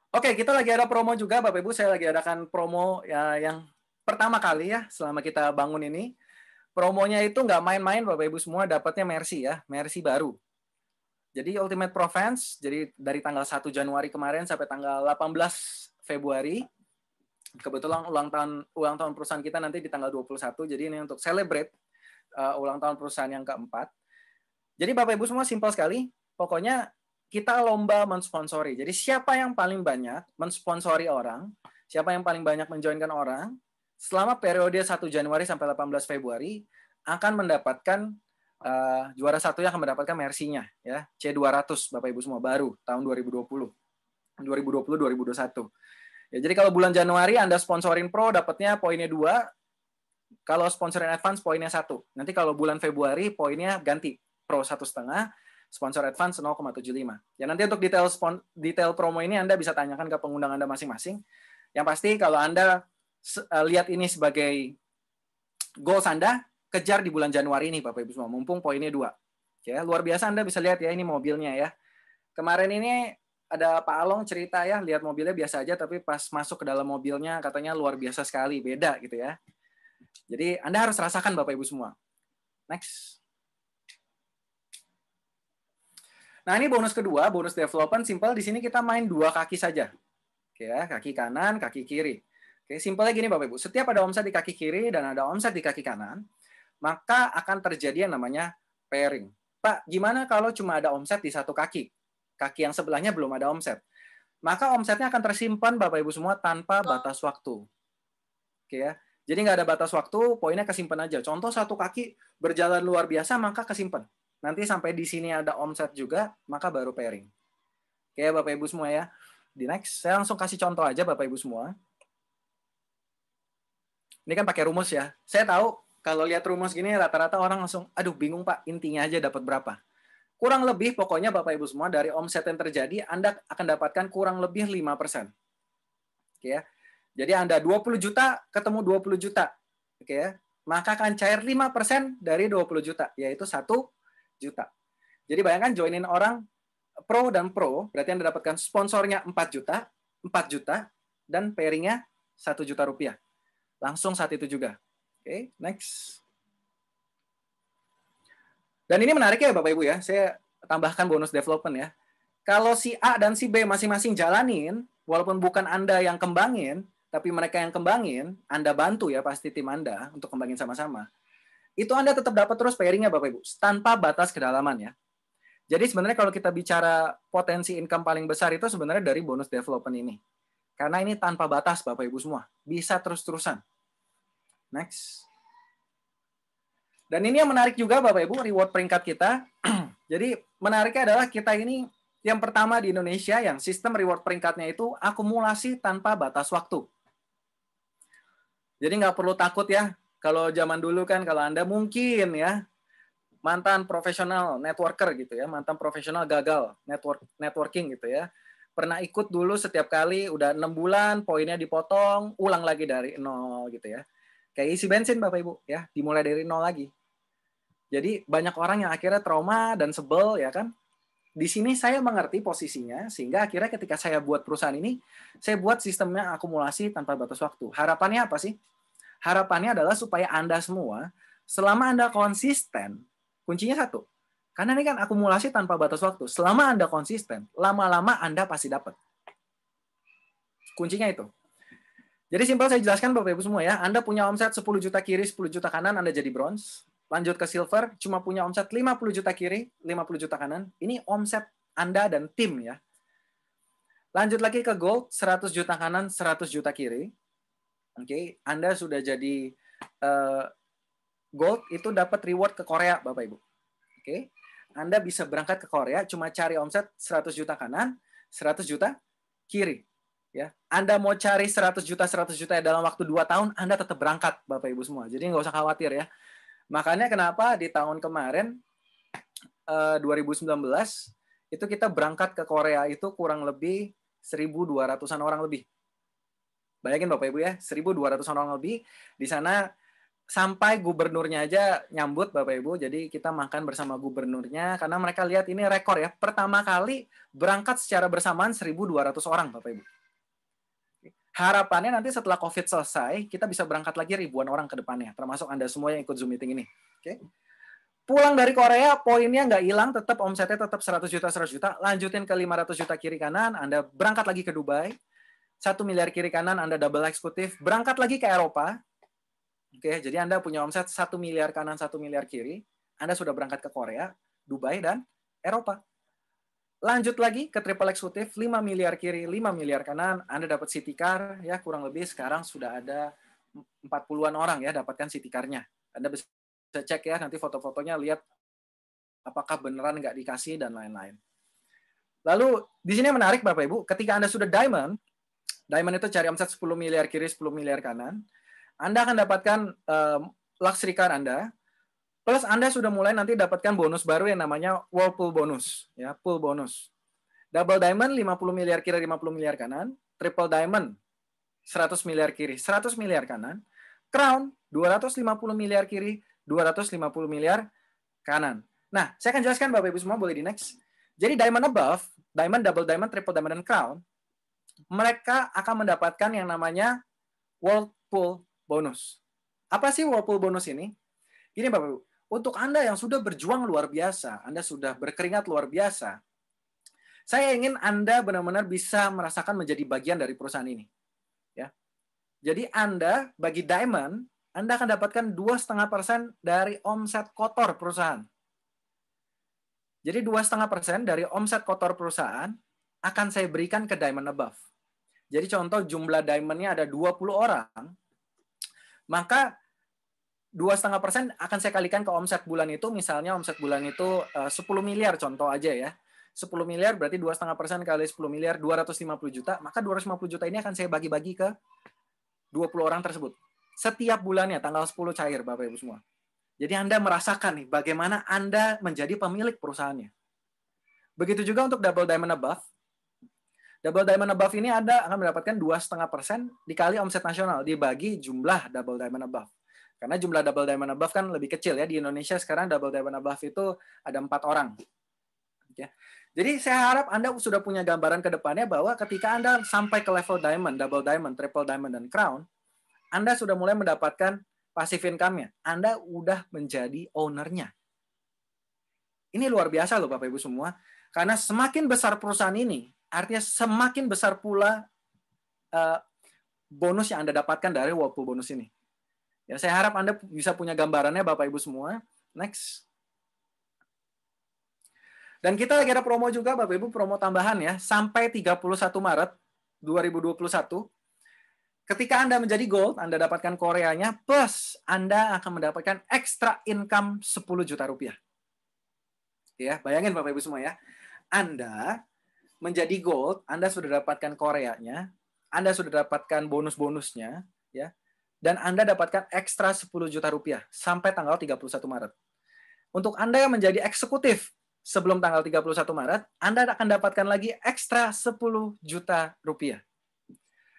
B: Oke, kita lagi ada promo juga, Bapak Ibu. Saya lagi adakan promo ya, yang pertama kali ya selama kita bangun ini. Promonya itu nggak main-main, Bapak Ibu semua, dapatnya Mercy ya, Mercy baru. Jadi Ultimate Pro Fans, jadi dari tanggal 1 Januari kemarin sampai tanggal 18 Februari. Kebetulan ulang tahun perusahaan kita nanti di tanggal 21. Jadi ini untuk celebrate ulang tahun perusahaan yang keempat. Jadi Bapak Ibu semua simpel sekali. Pokoknya kita lomba mensponsori. Jadi siapa yang paling banyak mensponsori orang, siapa yang paling banyak menjoinkan orang, selama periode 1 Januari sampai 18 Februari akan mendapatkan juara satunya akan mendapatkan Mercy-nya ya, C200 Bapak Ibu semua baru tahun 2020 2021. Ya, jadi kalau bulan Januari Anda sponsorin Pro dapatnya poinnya 2, kalau sponsorin Advance poinnya 1. Nanti kalau bulan Februari poinnya ganti, Pro 1,5, sponsor Advance 0,75. Ya nanti untuk detail promo ini Anda bisa tanyakan ke pengundang Anda masing-masing. Yang pasti kalau Anda lihat ini sebagai goals Anda, kejar di bulan Januari ini Bapak Ibu semua, mumpung poinnya 2. Ya, luar biasa Anda bisa lihat ya ini mobilnya ya. Kemarin ini ada Pak Along cerita ya, lihat mobilnya biasa aja, tapi pas masuk ke dalam mobilnya katanya luar biasa sekali, beda gitu ya. Jadi Anda harus rasakan Bapak Ibu semua. Next. Nah ini bonus kedua, bonus development simple. Di sini kita main 2 kaki saja. Oke ya, kaki kanan, kaki kiri. Oke, simpelnya gini Bapak Ibu. Setiap ada omset di kaki kiri dan ada omset di kaki kanan, maka akan terjadi yang namanya pairing. Pak, gimana kalau cuma ada omset di satu kaki? Kaki yang sebelahnya belum ada omset. Maka omsetnya akan tersimpan Bapak Ibu semua tanpa batas waktu. Oke ya. Jadi nggak ada batas waktu, poinnya kesimpan aja. Contoh satu kaki berjalan luar biasa, maka kesimpan. Nanti sampai di sini ada omset juga, maka baru pairing. Oke Bapak Ibu semua ya. Di next, saya langsung kasih contoh aja Bapak Ibu semua. Ini kan pakai rumus ya. Saya tahu kalau lihat rumus gini rata-rata orang langsung, aduh bingung Pak, intinya aja dapat berapa. Kurang lebih pokoknya Bapak Ibu semua dari omset yang terjadi Anda akan dapatkan kurang lebih 5%. Oke ya. Jadi Anda 20 juta ketemu 20 juta. Oke ya. Maka akan cair 5% dari 20 juta, yaitu 1 juta. Jadi bayangkan joinin orang Pro dan Pro, berarti Anda dapatkan sponsornya 4 juta, dan pairingnya 1 juta rupiah. Langsung saat itu juga. Oke, next. Dan ini menarik ya Bapak Ibu ya, saya tambahkan bonus development ya. Kalau si A dan si B masing-masing jalanin, walaupun bukan Anda yang kembangin, tapi mereka yang kembangin, Anda bantu ya pasti tim Anda untuk kembangin sama-sama. Itu Anda tetap dapat terus pairingnya Bapak Ibu, tanpa batas kedalaman ya. Jadi sebenarnya kalau kita bicara potensi income paling besar itu sebenarnya dari bonus development ini. Karena ini tanpa batas Bapak Ibu semua, bisa terus-terusan. Next. Dan ini yang menarik juga Bapak Ibu, reward peringkat kita. Jadi menariknya adalah kita ini yang pertama di Indonesia yang sistem reward peringkatnya itu akumulasi tanpa batas waktu. Jadi nggak perlu takut ya. Kalau zaman dulu kan kalau Anda mungkin ya mantan profesional networker gitu ya, mantan profesional gagal networking gitu ya. Pernah ikut dulu setiap kali udah 6 bulan poinnya dipotong, ulang lagi dari nol gitu ya. Kayak isi bensin Bapak Ibu ya, dimulai dari nol lagi. Jadi banyak orang yang akhirnya trauma dan sebel ya kan. Di sini saya mengerti posisinya sehingga akhirnya ketika saya buat perusahaan ini, saya buat sistemnya akumulasi tanpa batas waktu. Harapannya apa sih? Harapannya adalah supaya Anda semua selama Anda konsisten, kuncinya satu. Karena ini kan akumulasi tanpa batas waktu. Selama Anda konsisten, lama-lama Anda pasti dapat. Kuncinya itu. Jadi simpel saya jelaskan Bapak Ibu semua ya. Anda punya omset 10 juta kiri, 10 juta kanan, Anda jadi bronze. Lanjut ke silver, cuma punya omset 50 juta kiri, 50 juta kanan. Ini omset Anda dan tim ya. Lanjut lagi ke gold, 100 juta kanan, 100 juta kiri. Oke, Anda sudah jadi gold, itu dapat reward ke Korea Bapak Ibu. Oke, Anda bisa berangkat ke Korea, cuma cari omset 100 juta kanan, 100 juta kiri. Ya, Anda mau cari 100 juta dalam waktu 2 tahun, Anda tetap berangkat Bapak Ibu semua. Jadi nggak usah khawatir ya. Makanya kenapa di tahun kemarin 2019 itu kita berangkat ke Korea itu kurang lebih 1.200-an orang lebih. Bayangin Bapak Ibu ya, 1.200 orang lebih. Di sana sampai gubernurnya aja nyambut Bapak Ibu. Jadi kita makan bersama gubernurnya karena mereka lihat ini rekor ya. Pertama kali berangkat secara bersamaan 1.200 orang Bapak Ibu. Harapannya nanti setelah COVID selesai, kita bisa berangkat lagi ribuan orang ke depannya, termasuk Anda semua yang ikut Zoom meeting ini. Oke. Pulang dari Korea, poinnya nggak hilang, tetap omsetnya tetap 100 juta, 100 juta, lanjutin ke 500 juta kiri kanan, Anda berangkat lagi ke Dubai, 1 miliar kiri kanan, Anda double eksekutif, berangkat lagi ke Eropa. Oke, jadi Anda punya omset 1 miliar kanan, 1 miliar kiri, Anda sudah berangkat ke Korea, Dubai, dan Eropa. Lanjut lagi ke triple eksekutif, 5 miliar kiri, 5 miliar kanan, Anda dapat city car, ya kurang lebih sekarang sudah ada 40-an orang ya dapatkan city car-nya. Anda bisa cek ya, nanti foto-fotonya, lihat apakah beneran nggak dikasih, dan lain-lain. Lalu, di sini menarik Bapak Ibu, ketika Anda sudah diamond itu cari omset 10 miliar kiri, 10 miliar kanan, Anda akan dapatkan luxury car Anda, plus Anda sudah mulai nanti dapatkan bonus baru yang namanya Whirlpool bonus, ya, pool bonus. Double diamond 50 miliar kiri, 50 miliar kanan, triple diamond 100 miliar kiri, 100 miliar kanan, crown 250 miliar kiri, 250 miliar kanan. Nah, saya akan jelaskan Bapak Ibu semua, boleh di next. Jadi diamond above, diamond, double diamond, triple diamond, dan crown, mereka akan mendapatkan yang namanya Whirlpool bonus. Apa sih Whirlpool bonus ini? Gini Bapak Ibu, untuk Anda yang sudah berjuang luar biasa, Anda sudah berkeringat luar biasa, saya ingin Anda benar-benar bisa merasakan menjadi bagian dari perusahaan ini. Ya. Jadi Anda, bagi diamond, Anda akan dapatkan 2,5% dari omset kotor perusahaan. Jadi 2,5% dari omset kotor perusahaan akan saya berikan ke diamond above. Jadi contoh jumlah diamondnya ada 20 orang, maka 2,5% akan saya kalikan ke omset bulan itu, misalnya omset bulan itu 10 miliar contoh aja ya. 10 miliar berarti 2,5% kali 10 miliar, 250 juta, maka 250 juta ini akan saya bagi-bagi ke 20 orang tersebut. Setiap bulannya, tanggal 10 cair Bapak Ibu semua. Jadi Anda merasakan nih, bagaimana Anda menjadi pemilik perusahaannya. Begitu juga untuk double diamond above. Double diamond above ini Anda akan mendapatkan 2,5% dikali omset nasional, dibagi jumlah double diamond above. Karena jumlah double diamond above kan lebih kecil ya. Di Indonesia sekarang double diamond above itu ada 4 orang. Ya. Jadi saya harap Anda sudah punya gambaran ke depannya bahwa ketika Anda sampai ke level diamond, double diamond, triple diamond, dan crown, Anda sudah mulai mendapatkan passive income-nya. Anda udah menjadi owner-nya. Ini luar biasa loh Bapak Ibu semua. Karena semakin besar perusahaan ini, artinya semakin besar pula bonus yang Anda dapatkan dari Whirlpool bonus ini. Ya, saya harap Anda bisa punya gambarannya Bapak Ibu semua. Next. Dan kita lagi ada promo juga Bapak Ibu, promo tambahan ya, sampai 31 Maret 2021. Ketika Anda menjadi gold, Anda dapatkan Koreanya, plus Anda akan mendapatkan extra income 10 juta rupiah. Ya, bayangin Bapak Ibu semua ya. Anda menjadi gold, Anda sudah dapatkan Koreanya, Anda sudah dapatkan bonus-bonusnya, ya. Dan Anda dapatkan ekstra 10 juta rupiah sampai tanggal 31 Maret. Untuk Anda yang menjadi eksekutif sebelum tanggal 31 Maret, Anda akan dapatkan lagi ekstra 10 juta rupiah.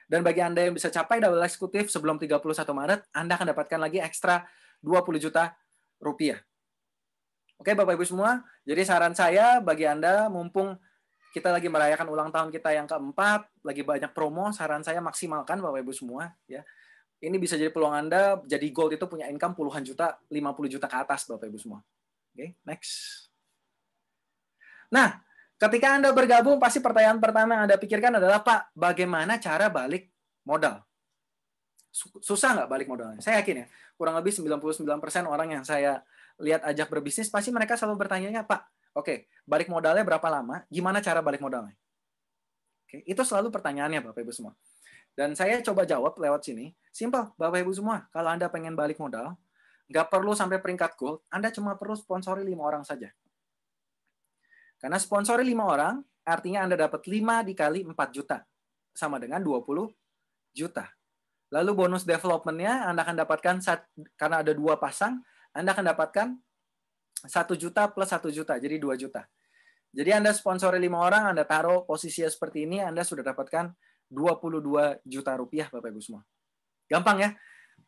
B: Dan bagi Anda yang bisa capai double eksekutif sebelum 31 Maret, Anda akan dapatkan lagi ekstra 20 juta rupiah. Oke Bapak Ibu semua, jadi saran saya bagi Anda, mumpung kita lagi merayakan ulang tahun kita yang keempat, lagi banyak promo, saran saya maksimalkan Bapak Ibu semua. Ya. Ini bisa jadi peluang Anda, jadi gold itu punya income puluhan juta, 50 juta ke atas Bapak Ibu semua. Oke, next. Nah, ketika Anda bergabung, pasti pertanyaan pertama yang Anda pikirkan adalah, Pak, bagaimana cara balik modal? Susah nggak balik modalnya? Saya yakin ya, kurang lebih 99% orang yang saya lihat ajak berbisnis, pasti mereka selalu bertanya, Pak, oke, balik modalnya berapa lama? Gimana cara balik modalnya? Oke, itu selalu pertanyaannya Bapak Ibu semua. Dan saya coba jawab lewat sini. Simpel, Bapak Ibu semua. Kalau Anda pengen balik modal, nggak perlu sampai peringkat gold, Anda cuma perlu sponsori 5 orang saja. Karena sponsori 5 orang, artinya Anda dapat 5 dikali 4 juta. Sama dengan 20 juta. Lalu bonus development-nya Anda akan dapatkan, karena ada 2 pasang, Anda akan dapatkan 1 juta plus 1 juta, jadi 2 juta. Jadi Anda sponsori 5 orang, Anda taruh posisinya seperti ini, Anda sudah dapatkan 22 juta rupiah Bapak Ibu semua. Gampang ya?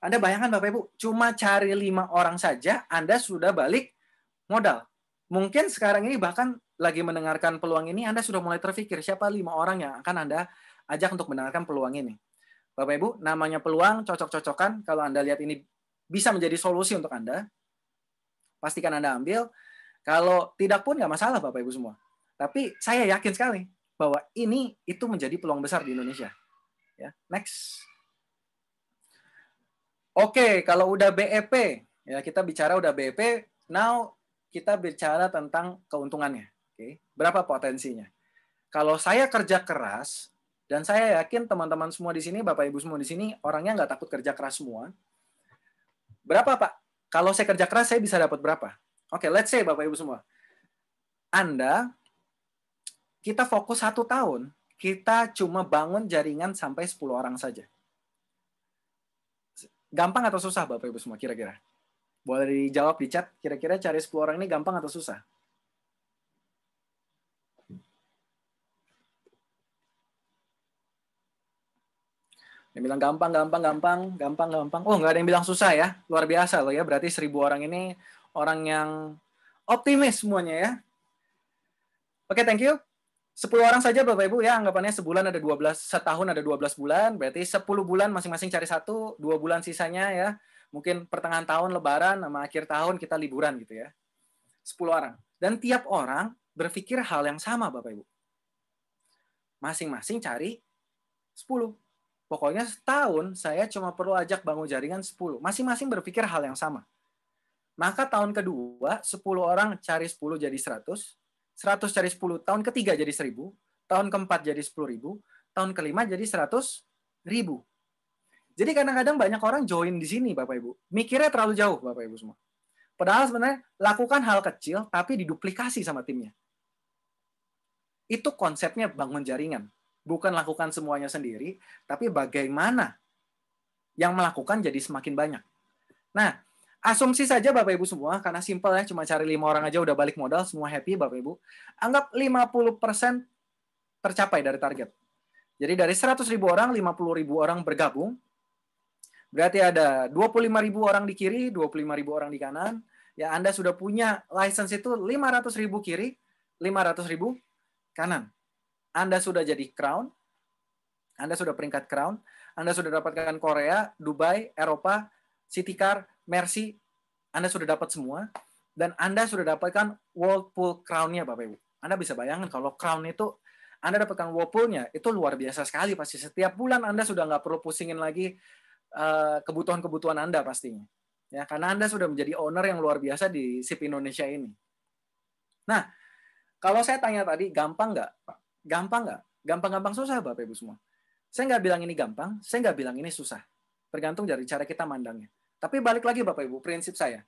B: Anda bayangkan Bapak Ibu, cuma cari 5 orang saja, Anda sudah balik modal. Mungkin sekarang ini bahkan lagi mendengarkan peluang ini, Anda sudah mulai terpikir siapa 5 orang yang akan Anda ajak untuk mendengarkan peluang ini. Bapak Ibu, namanya peluang, cocok-cocokan, kalau Anda lihat ini bisa menjadi solusi untuk Anda, pastikan Anda ambil. Kalau tidak pun nggak masalah Bapak Ibu semua. Tapi saya yakin sekali bahwa ini itu menjadi peluang besar di Indonesia. Ya, next. Oke, kalau udah BEP, ya kita bicara udah BEP, now kita bicara tentang keuntungannya. Oke, berapa potensinya? Kalau saya kerja keras, dan saya yakin teman-teman semua di sini, Bapak Ibu semua di sini, orangnya nggak takut kerja keras semua. Berapa Pak? Kalau saya kerja keras, saya bisa dapat berapa? Oke, let's say Bapak Ibu semua. Anda, kita fokus 1 tahun, kita cuma bangun jaringan sampai 10 orang saja. Gampang atau susah Bapak Ibu semua kira-kira? Boleh dijawab di chat, kira-kira cari 10 orang ini gampang atau susah? Yang bilang gampang. Oh, nggak ada yang bilang susah ya. Luar biasa loh ya. Berarti 1000 orang ini orang yang optimis semuanya ya. Oke, thank you. 10 orang saja Bapak Ibu ya. Anggapannya sebulan ada 12, setahun ada 12 bulan. Berarti 10 bulan masing-masing cari 1, 2 bulan sisanya ya. Mungkin pertengahan tahun lebaran sama akhir tahun kita liburan gitu ya. 10 orang. Dan tiap orang berpikir hal yang sama Bapak Ibu. Masing-masing cari 10. Pokoknya setahun saya cuma perlu ajak bangun jaringan 10. Masing-masing berpikir hal yang sama. Maka tahun kedua 10 orang cari 10 jadi 100. 100 cari 10, tahun ketiga jadi 1000. Tahun keempat jadi 10.000. Tahun kelima jadi 100.000. Jadi kadang-kadang banyak orang join di sini Bapak Ibu. Mikirnya terlalu jauh Bapak Ibu semua. Padahal sebenarnya lakukan hal kecil tapi diduplikasi sama timnya. Itu konsepnya bangun jaringan. Bukan lakukan semuanya sendiri, tapi bagaimana yang melakukan jadi semakin banyak. Nah, asumsi saja Bapak Ibu semua, karena simpel ya, cuma cari 5 orang aja udah balik modal, semua happy Bapak Ibu. Anggap 50% tercapai dari target. Jadi dari 100.000 orang, 50.000 orang bergabung. Berarti ada 25.000 orang di kiri, 25.000 orang di kanan. Ya, Anda sudah punya license itu 500.000 kiri, 500.000 kanan. Anda sudah jadi crown, Anda sudah peringkat crown, Anda sudah dapatkan Korea, Dubai, Eropa, Citicar, Mercy, Anda sudah dapat semua, dan Anda sudah dapatkan Whirlpool crown-nya Bapak Ibu. Anda bisa bayangkan kalau crown itu, Anda dapatkan Whirlpool-nya, itu luar biasa sekali pasti. Setiap bulan Anda sudah nggak perlu pusingin lagi kebutuhan-kebutuhan Anda pastinya. Ya, karena Anda sudah menjadi owner yang luar biasa di SIP Indonesia ini. Nah, kalau saya tanya tadi, gampang nggak? Gampang nggak? Gampang-gampang susah Bapak Ibu semua. Saya nggak bilang ini gampang, saya nggak bilang ini susah. Tergantung dari cara kita mandangnya. Tapi balik lagi Bapak Ibu, prinsip saya.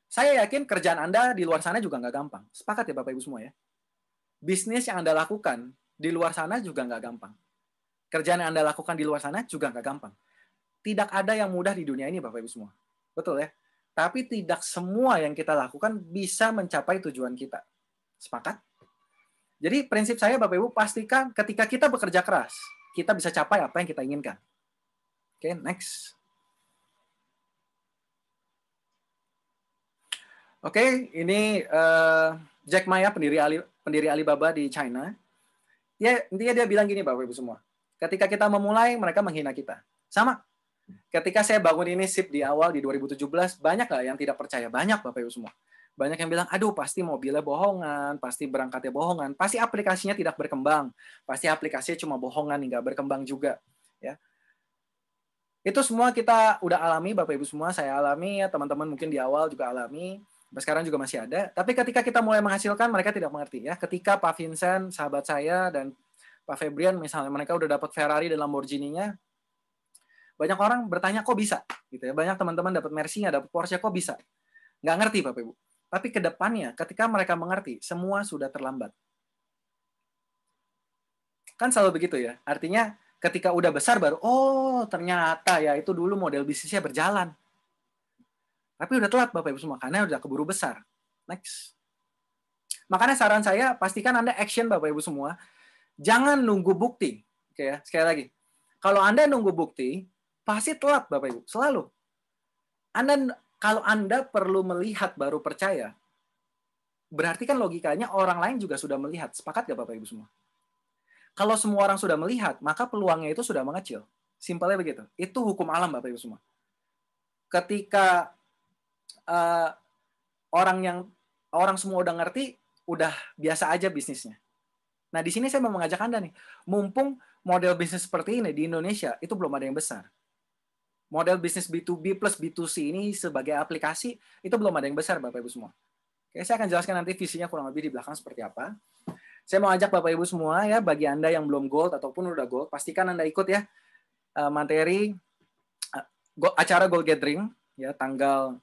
B: Saya yakin kerjaan Anda di luar sana juga nggak gampang. Sepakat ya Bapak Ibu semua ya? Bisnis yang Anda lakukan di luar sana juga nggak gampang. Kerjaan yang Anda lakukan di luar sana juga nggak gampang. Tidak ada yang mudah di dunia ini Bapak Ibu semua. Betul ya? Tapi tidak semua yang kita lakukan bisa mencapai tujuan kita. Sepakat? Jadi prinsip saya Bapak Ibu, pastikan ketika kita bekerja keras, kita bisa capai apa yang kita inginkan. Oke, next. Oke, ini Jack Ma, pendiri Alibaba di China. Intinya dia bilang gini Bapak Ibu semua. Ketika kita memulai, mereka menghina kita. Sama. Ketika saya bangun ini SIP di awal di 2017, banyak nggak yang tidak percaya? Banyak Bapak Ibu semua. Banyak yang bilang, aduh pasti mobilnya bohongan, pasti berangkatnya bohongan, pasti aplikasinya tidak berkembang, pasti aplikasinya cuma bohongan, nggak berkembang juga. Ya. Itu semua kita udah alami, Bapak Ibu semua, saya alami, ya, teman-teman mungkin di awal juga alami, sekarang juga masih ada. Tapi ketika kita mulai menghasilkan, mereka tidak mengerti. Ya. Ketika Pak Vincent, sahabat saya, dan Pak Febrian, misalnya mereka udah dapat Ferrari dan Lamborghini-nya, banyak orang bertanya, kok bisa? Gitu ya. Banyak teman-teman dapat Mercy-nya, dapat Porsche, kok bisa? Nggak ngerti, Bapak Ibu. Tapi ke depannya, ketika mereka mengerti, semua sudah terlambat. Kan selalu begitu ya. Artinya, ketika udah besar baru, oh ternyata ya itu dulu model bisnisnya berjalan. Tapi udah telat Bapak Ibu semua, karena udah keburu besar. Next. Makanya saran saya, pastikan Anda action Bapak Ibu semua. Jangan nunggu bukti. Oke ya, sekali lagi. Kalau Anda nunggu bukti, pasti telat Bapak Ibu, selalu. Kalau Anda perlu melihat baru percaya, berarti kan logikanya orang lain juga sudah melihat. Sepakat nggak Bapak Ibu semua? Kalau semua orang sudah melihat, maka peluangnya itu sudah mengecil. Simpelnya begitu. Itu hukum alam Bapak Ibu semua. Ketika orang semua udah ngerti, udah biasa aja bisnisnya. Nah, di sini saya mau mengajak Anda nih, mumpung model bisnis seperti ini di Indonesia itu belum ada yang besar. Model bisnis B2B plus B2C ini sebagai aplikasi itu belum ada yang besar Bapak Ibu semua. Oke, saya akan jelaskan nanti visinya kurang lebih di belakang seperti apa. Saya mau ajak Bapak Ibu semua ya, bagi Anda yang belum gold ataupun udah gold, pastikan Anda ikut ya materi acara Gold Gathering ya tanggal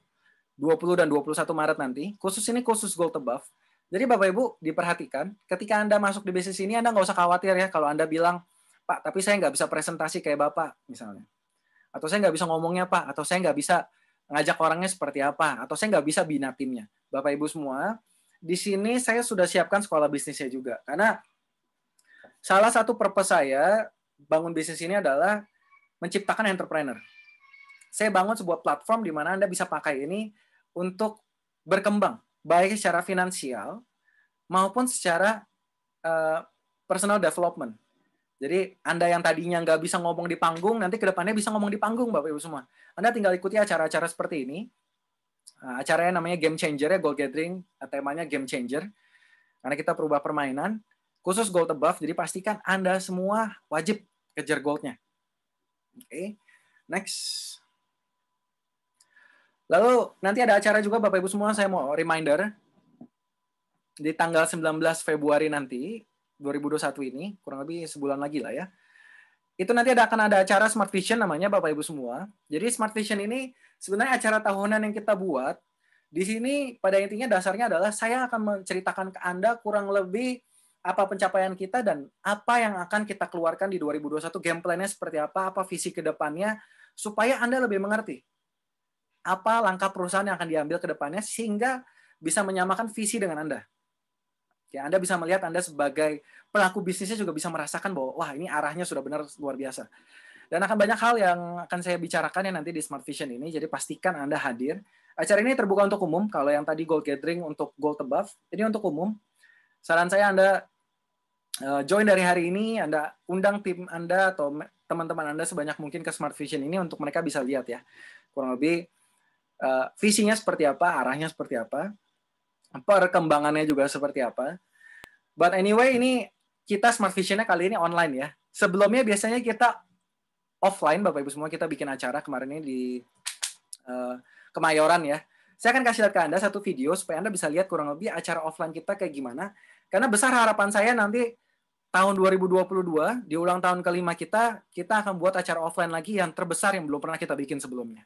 B: 20 dan 21 Maret nanti. Khusus ini khusus gold above. Jadi Bapak Ibu diperhatikan, ketika Anda masuk di bisnis ini Anda nggak usah khawatir ya kalau Anda bilang, Pak, tapi saya nggak bisa presentasi kayak Bapak misalnya. Atau saya nggak bisa ngomongnya Pak, atau saya nggak bisa ngajak orangnya seperti apa, atau saya nggak bisa bina timnya. Bapak Ibu semua, di sini saya sudah siapkan sekolah bisnisnya juga. Karena salah satu purpose saya bangun bisnis ini adalah menciptakan entrepreneur. Saya bangun sebuah platform di mana Anda bisa pakai ini untuk berkembang, baik secara finansial maupun secara personal development. Jadi Anda yang tadinya nggak bisa ngomong di panggung, nanti ke depannya bisa ngomong di panggung, Bapak Ibu semua. Anda tinggal ikuti acara-acara seperti ini. Acaranya namanya Game Changer ya, Gold Gathering, temanya Game Changer. Karena kita perubah permainan, khusus Gold Above, jadi pastikan Anda semua wajib kejar goldnya. Oke, next. Lalu nanti ada acara juga Bapak Ibu semua, saya mau reminder, di tanggal 19 Februari nanti, 2021 ini, kurang lebih sebulan lagi lah ya. Itu nanti akan ada acara Smart Vision namanya Bapak Ibu semua. Jadi Smart Vision ini sebenarnya acara tahunan yang kita buat. Di sini pada intinya dasarnya adalah saya akan menceritakan ke Anda kurang lebih apa pencapaian kita dan apa yang akan kita keluarkan di 2021, game plan-nya seperti apa visi ke depannya, supaya Anda lebih mengerti apa langkah perusahaan yang akan diambil ke depannya sehingga bisa menyamakan visi dengan Anda. Ya, Anda bisa melihat Anda sebagai pelaku bisnisnya juga bisa merasakan bahwa wah ini arahnya sudah benar luar biasa. Dan akan banyak hal yang akan saya bicarakan ya nanti di Smart Vision ini, jadi pastikan Anda hadir. Acara ini terbuka untuk umum, kalau yang tadi Gold Gathering untuk Gold Above, ini untuk umum. Saran saya Anda join dari hari ini, Anda undang tim Anda atau teman-teman Anda sebanyak mungkin ke Smart Vision ini untuk mereka bisa lihat ya. Kurang lebih visinya seperti apa, arahnya seperti apa. Perkembangannya juga seperti apa. But anyway, ini kita Smart Vision-nya kali ini online ya. Sebelumnya biasanya kita offline, Bapak Ibu semua, kita bikin acara kemarin ini di Kemayoran ya. Saya akan kasih lihat ke Anda satu video supaya Anda bisa lihat kurang lebih acara offline kita kayak gimana. Karena besar harapan saya nanti tahun 2022, di ulang tahun kelima kita akan buat acara offline lagi yang terbesar yang belum pernah kita bikin sebelumnya.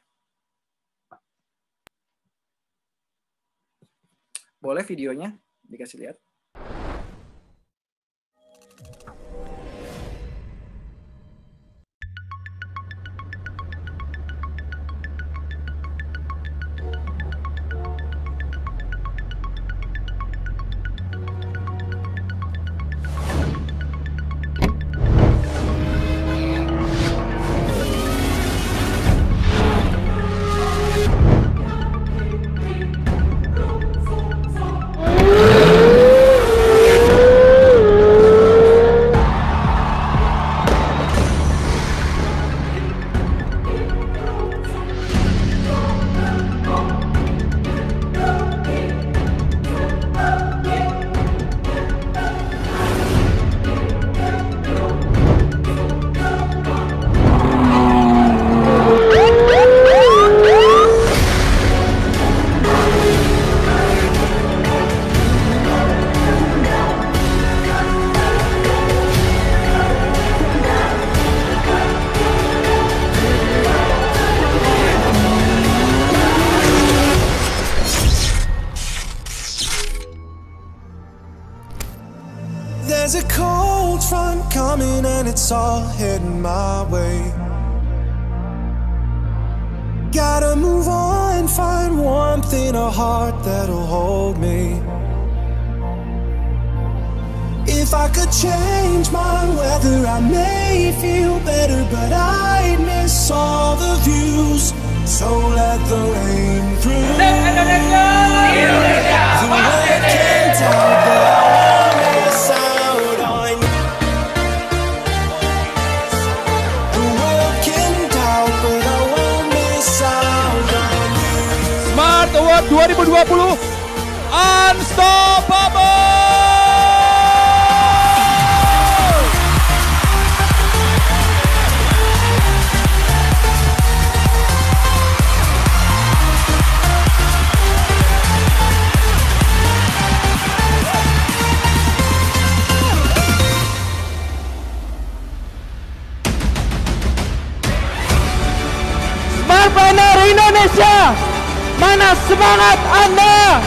B: Boleh videonya dikasih lihat?
D: There's a cold front coming and it's all heading my way. Gotta move on, find warmth in a heart that'll hold me. If I could change my weather, I may feel better, but I'd miss all the views. So let the rain through.
E: Indonesia!
D: The world can tell, but I won't miss out on you. The world can doubt, but I won't miss out on you.
E: Smart Award 2020 Unstoppable!
C: Smartpreneur Indonesia, mana semangat Anda?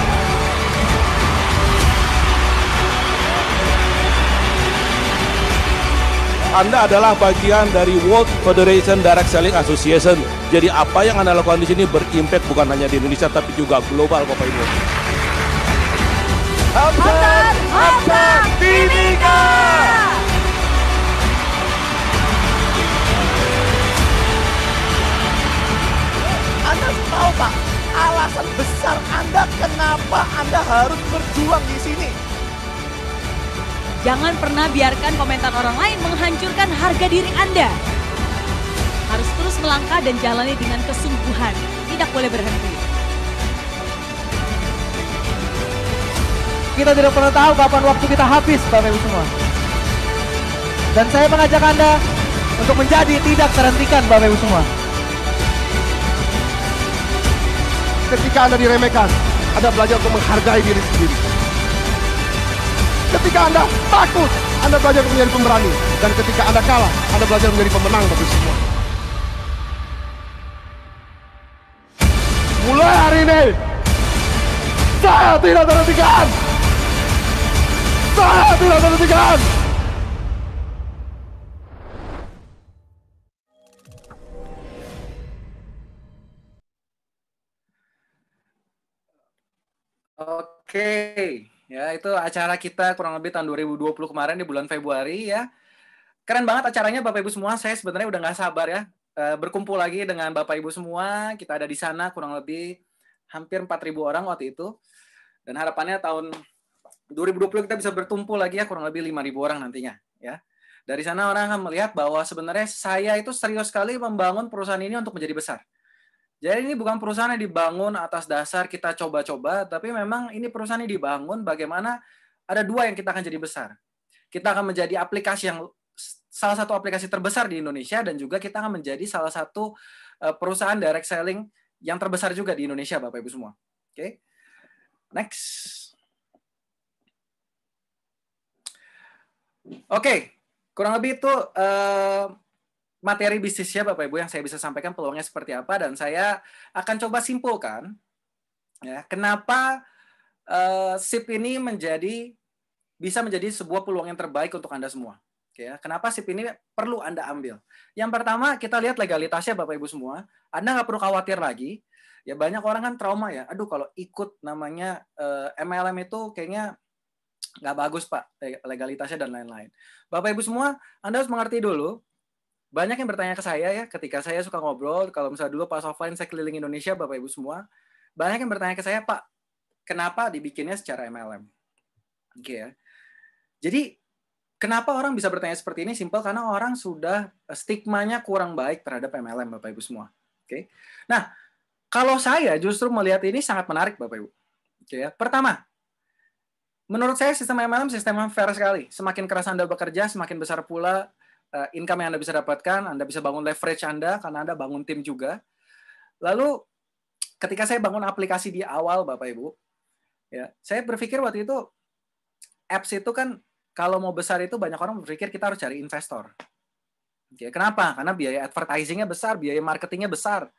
E: Anda adalah bagian dari World Federation Direct Selling Association. Jadi apa yang Anda lakukan di sini berimpact bukan hanya di Indonesia tapi juga global, Bapak Ibu.
C: Hamzat Timika.
F: Anda tahu Pak, alasan besar Anda kenapa Anda harus berjuang di sini?
G: Jangan pernah biarkan komentar orang lain menghancurkan harga diri Anda. Harus terus melangkah dan jalani dengan kesungguhan. Tidak boleh berhenti.
C: Kita tidak pernah tahu kapan waktu kita habis, Bapak Ibu semua. Dan saya mengajak Anda untuk menjadi tidak terhentikan, Bapak Ibu semua.
E: Ketika Anda diremehkan, Anda belajar untuk menghargai diri sendiri. Ketika Anda takut, Anda belajar untuk menjadi pemberani. Dan ketika Anda kalah, Anda belajar menjadi pemenang, Bapak Ibu semua. Mulai hari ini, saya tidak terhentikan. Saya tidak terhentikan.
B: Oke, ya itu acara kita kurang lebih tahun 2020 kemarin di bulan Februari ya. Keren banget acaranya Bapak Ibu semua. Saya sebenarnya udah nggak sabar ya berkumpul lagi dengan Bapak Ibu semua. Kita ada di sana kurang lebih hampir 4.000 orang waktu itu. Dan harapannya tahun 2020 kita bisa bertumpul lagi ya kurang lebih 5.000 orang nantinya ya. Dari sana orang akan melihat bahwa sebenarnya saya itu serius sekali membangun perusahaan ini untuk menjadi besar. Jadi ini bukan perusahaan yang dibangun atas dasar kita coba-coba, tapi memang ini perusahaan yang dibangun bagaimana ada dua yang kita akan jadi besar. Kita akan menjadi aplikasi yang salah satu aplikasi terbesar di Indonesia dan juga kita akan menjadi salah satu perusahaan direct selling yang terbesar juga di Indonesia, Bapak Ibu semua. Oke. Next. Oke, kurang lebih itu materi bisnisnya Bapak Ibu yang saya bisa sampaikan peluangnya seperti apa dan saya akan coba simpulkan ya kenapa SIP ini bisa menjadi sebuah peluang yang terbaik untuk Anda semua. Oke, ya. Kenapa SIP ini perlu Anda ambil? Yang pertama kita lihat legalitasnya Bapak Ibu semua. Anda nggak perlu khawatir lagi. Ya banyak orang kan trauma ya. Aduh kalau ikut namanya MLM itu kayaknya nggak bagus Pak legalitasnya dan lain-lain. Bapak Ibu semua Anda harus mengerti dulu. Banyak yang bertanya ke saya ya, ketika saya suka ngobrol, kalau misalnya dulu pas offline saya keliling Indonesia, Bapak Ibu semua, banyak yang bertanya ke saya, Pak, kenapa dibikinnya secara MLM? Oke ya. Jadi, kenapa orang bisa bertanya seperti ini? Simpel, karena orang sudah stigmanya kurang baik terhadap MLM, Bapak Ibu semua. Oke. Nah, kalau saya justru melihat ini sangat menarik, Bapak Ibu. Oke ya. Pertama, menurut saya sistem MLM sistem yang fair sekali. Semakin keras Anda bekerja, semakin besar pula income yang Anda bisa dapatkan, Anda bisa bangun leverage Anda, karena Anda bangun tim juga. Lalu, ketika saya bangun aplikasi di awal, Bapak Ibu, ya, saya berpikir waktu itu, apps itu kan, kalau mau besar itu banyak orang berpikir kita harus cari investor. Oke, kenapa? Karena biaya advertising-nya besar, biaya marketingnya besar.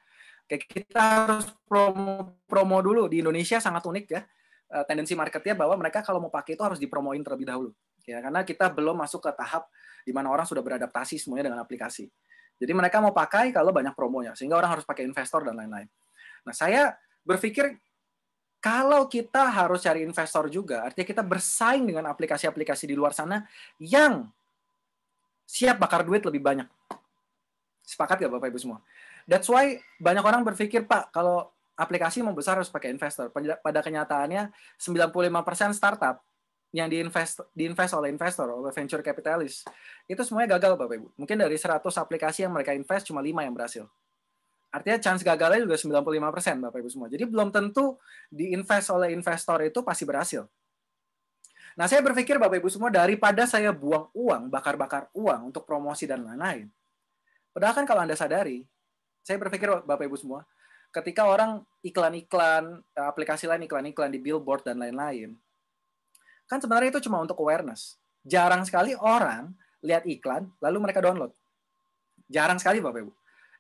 B: Oke, kita harus promo dulu. Di Indonesia sangat unik ya, tendensi marketnya bahwa mereka kalau mau pakai itu harus dipromoin terlebih dahulu. Ya, karena kita belum masuk ke tahap di mana orang sudah beradaptasi semuanya dengan aplikasi. Jadi mereka mau pakai kalau banyak promonya, sehingga orang harus pakai investor dan lain-lain. Nah, saya berpikir Kalau kita harus cari investor juga, artinya kita bersaing dengan aplikasi-aplikasi di luar sana yang siap bakar duit lebih banyak. Sepakat nggak Bapak Ibu semua? That's why banyak orang berpikir, Pak, kalau aplikasi mau besar harus pakai investor. Pada kenyataannya, 95% startup yang diinvest oleh investor, oleh venture capitalist, itu semuanya gagal, Bapak Ibu. Mungkin dari 100 aplikasi yang mereka invest, cuma 5 yang berhasil. Artinya chance gagalnya juga 95%, Bapak Ibu semua. Jadi belum tentu diinvest oleh investor itu pasti berhasil. Nah, saya berpikir Bapak Ibu semua, daripada saya buang uang, bakar-bakar uang untuk promosi dan lain-lain. Padahal kan kalau Anda sadari, saya berpikir Bapak Ibu semua, ketika orang iklan-iklan, aplikasi lain iklan-iklan di billboard dan lain-lain, kan sebenarnya itu cuma untuk awareness. Jarang sekali orang lihat iklan, lalu mereka download. Jarang sekali Bapak Ibu.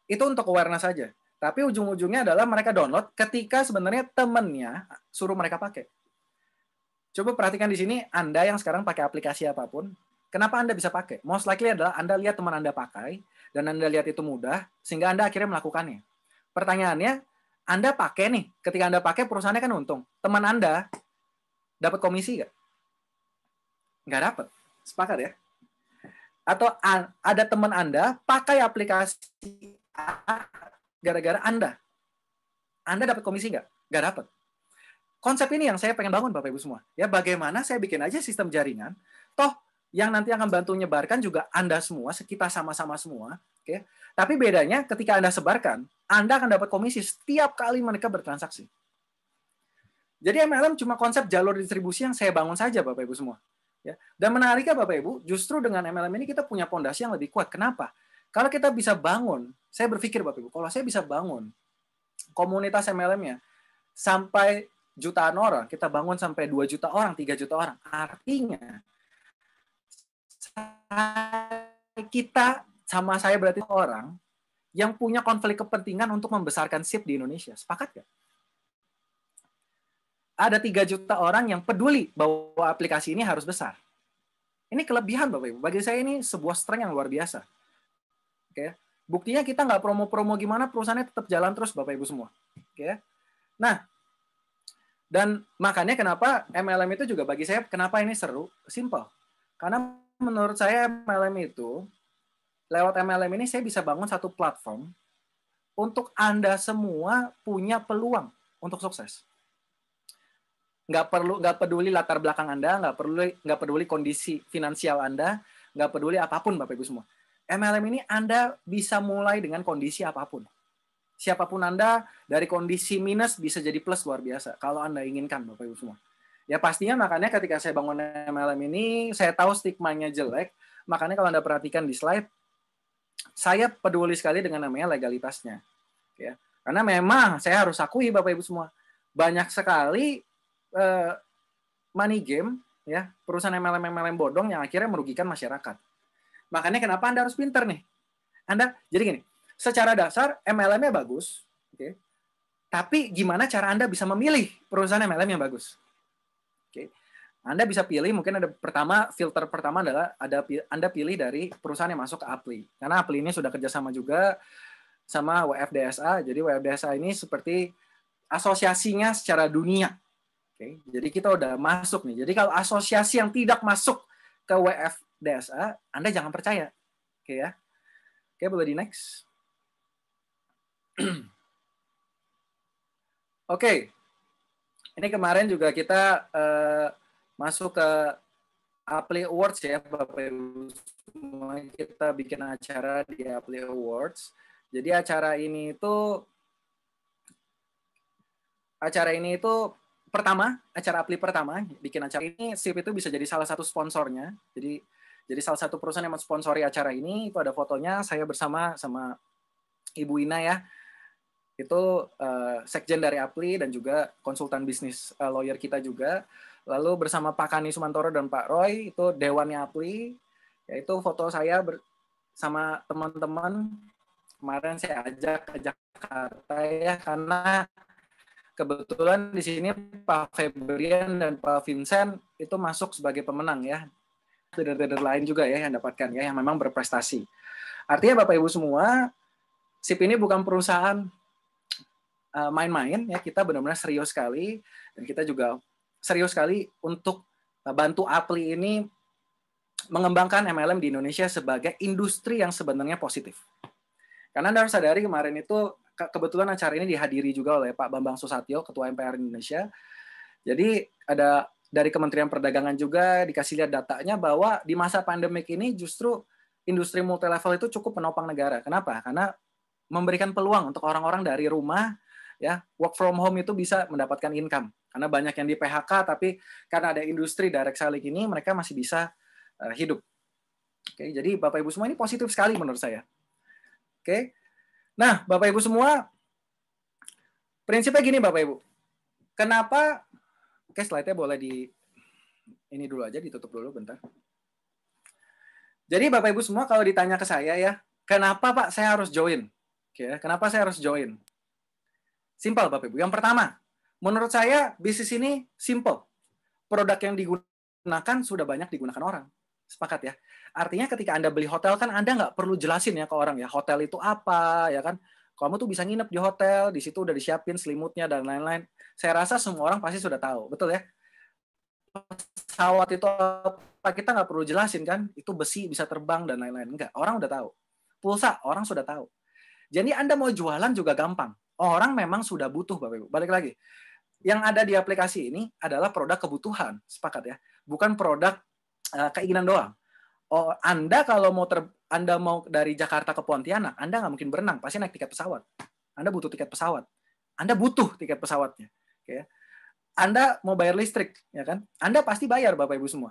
B: Itu untuk awareness saja. Tapi ujung-ujungnya adalah mereka download ketika sebenarnya temennya suruh mereka pakai. Coba perhatikan di sini, Anda yang sekarang pakai aplikasi apapun, kenapa Anda bisa pakai? Most likely adalah Anda lihat teman Anda pakai, dan Anda lihat itu mudah, sehingga Anda akhirnya melakukannya. Pertanyaannya, Anda pakai nih, ketika Anda pakai, perusahaannya kan untung. Teman Anda dapat komisi nggak? Nggak dapat. Sepakat ya? Atau ada teman Anda pakai aplikasi gara-gara Anda dapat komisi nggak? Nggak dapat. Konsep ini yang saya pengen bangun Bapak Ibu semua. Ya, bagaimana saya bikin aja sistem jaringan, toh yang nanti akan bantu nyebarkan juga Anda semua, kita sama-sama semua. Oke? Tapi bedanya ketika Anda sebarkan, Anda akan dapat komisi setiap kali mereka bertransaksi. Jadi MLM cuma konsep jalur distribusi yang saya bangun saja Bapak Ibu semua. Ya. Dan menariknya Bapak Ibu, justru dengan MLM ini kita punya fondasi yang lebih kuat. Kenapa? Kalau kita bisa bangun, saya berpikir Bapak Ibu, kalau saya bisa bangun komunitas MLM-nya sampai jutaan orang, kita bangun sampai 2 juta orang, 3 juta orang, artinya kita sama saya berarti orang yang punya konflik kepentingan untuk membesarkan SIP di Indonesia. Sepakat nggak? Ada 3 juta orang yang peduli bahwa aplikasi ini harus besar. Ini kelebihan Bapak Ibu. Bagi saya ini sebuah strength yang luar biasa. Oke, buktinya kita nggak promo-promo gimana, perusahaannya tetap jalan terus Bapak Ibu semua. Oke, nah, dan makanya kenapa MLM itu juga bagi saya kenapa ini seru, simple. Karena menurut saya MLM itu, lewat MLM ini saya bisa bangun satu platform untuk Anda semua punya peluang untuk sukses. Nggak peduli latar belakang Anda, nggak peduli kondisi finansial Anda, nggak peduli apapun Bapak Ibu semua. MLM ini Anda bisa mulai dengan kondisi apapun. Siapapun Anda, dari kondisi minus bisa jadi plus luar biasa. Kalau Anda inginkan, Bapak Ibu semua. Ya pastinya makanya ketika saya bangun MLM ini, saya tahu stigmanya jelek. Makanya kalau Anda perhatikan di slide, saya peduli sekali dengan namanya legalitasnya. Ya. Karena memang saya harus akui, Bapak Ibu semua, banyak sekali money game, ya, perusahaan MLM bodong yang akhirnya merugikan masyarakat. Makanya kenapa Anda harus pinter nih? Jadi gini, secara dasar MLM-nya bagus, okay? Tapi gimana cara Anda bisa memilih perusahaan MLM yang bagus? Okay? Anda bisa pilih, mungkin filter pertama adalah Anda pilih dari perusahaan yang masuk ke Appli. Karena Appli ini sudah kerjasama juga sama WFDSA, jadi WFDSA ini seperti asosiasinya secara dunia. Okay? Jadi kita udah masuk nih. Jadi kalau asosiasi yang tidak masuk ke WFDSA, Anda jangan percaya. Oke ya. Oke, boleh di next. Oke. Ini kemarin juga kita masuk ke Appli Awards ya, Bapak Ibu. Kita bikin acara di Appli Awards. Jadi acara ini itu acara Appli pertama, bikin acara ini, SIP itu bisa jadi salah satu sponsornya. Jadi salah satu perusahaan yang mensponsori acara ini, itu ada fotonya, saya bersama sama Ibu Ina ya. Itu sekjen dari Appli dan juga konsultan bisnis lawyer kita juga. Lalu bersama Pak Kani Sumantoro dan Pak Roy, itu dewannya Appli. Yaitu foto saya sama teman-teman. Kemarin saya ajak ke Jakarta ya, karena kebetulan di sini Pak Febrian dan Pak Vincent itu masuk sebagai pemenang ya. Trader-trader lain juga ya yang dapatkan ya, yang memang berprestasi. Artinya Bapak Ibu semua, SIP ini bukan perusahaan main-main ya, kita benar-benar serius sekali, dan kita juga serius sekali untuk bantu Apli ini mengembangkan MLM di Indonesia sebagai industri yang sebenarnya positif. Karena Anda harus sadari kemarin itu kebetulan acara ini dihadiri juga oleh Pak Bambang Susatyo, Ketua MPR Indonesia. Jadi ada dari Kementerian Perdagangan juga dikasih lihat datanya bahwa di masa pandemik ini justru industri multilevel itu cukup menopang negara. Kenapa? Karena memberikan peluang untuk orang-orang dari rumah, ya, work from home itu bisa mendapatkan income. Karena banyak yang di PHK, tapi karena ada industri direct selling ini, mereka masih bisa hidup. Oke, jadi Bapak Ibu semua ini positif sekali menurut saya. Oke, nah Bapak Ibu semua, prinsipnya gini Bapak Ibu. Kenapa? Oke, slide-nya boleh ini dulu aja, ditutup dulu bentar. Jadi Bapak Ibu semua kalau ditanya ke saya ya, kenapa Pak saya harus join? Oke, kenapa saya harus join? Simpel Bapak Ibu. Yang pertama, menurut saya bisnis ini simple. Produk yang digunakan sudah banyak digunakan orang. Sepakat ya? Artinya ketika Anda beli hotel kan Anda nggak perlu jelasin ya ke orang ya, hotel itu apa, ya kan? Kamu tuh bisa nginep di hotel, di situ udah disiapin selimutnya dan lain-lain. Saya rasa semua orang pasti sudah tahu, betul ya? Pesawat itu apa, kita nggak perlu jelasin kan? Itu besi bisa terbang dan lain-lain. Enggak, orang udah tahu. Pulsa, orang sudah tahu. Jadi Anda mau jualan juga gampang. Orang memang sudah butuh, Bapak Ibu. Balik lagi. Yang ada di aplikasi ini adalah produk kebutuhan, sepakat ya? Bukan produk keinginan doang. Oh, Anda kalau Anda mau dari Jakarta ke Pontianak, Anda nggak mungkin berenang, pasti naik tiket pesawat. Anda butuh tiket pesawat. Anda butuh tiket pesawatnya. Oke. Anda mau bayar listrik, ya kan? Anda pasti bayar, Bapak Ibu semua.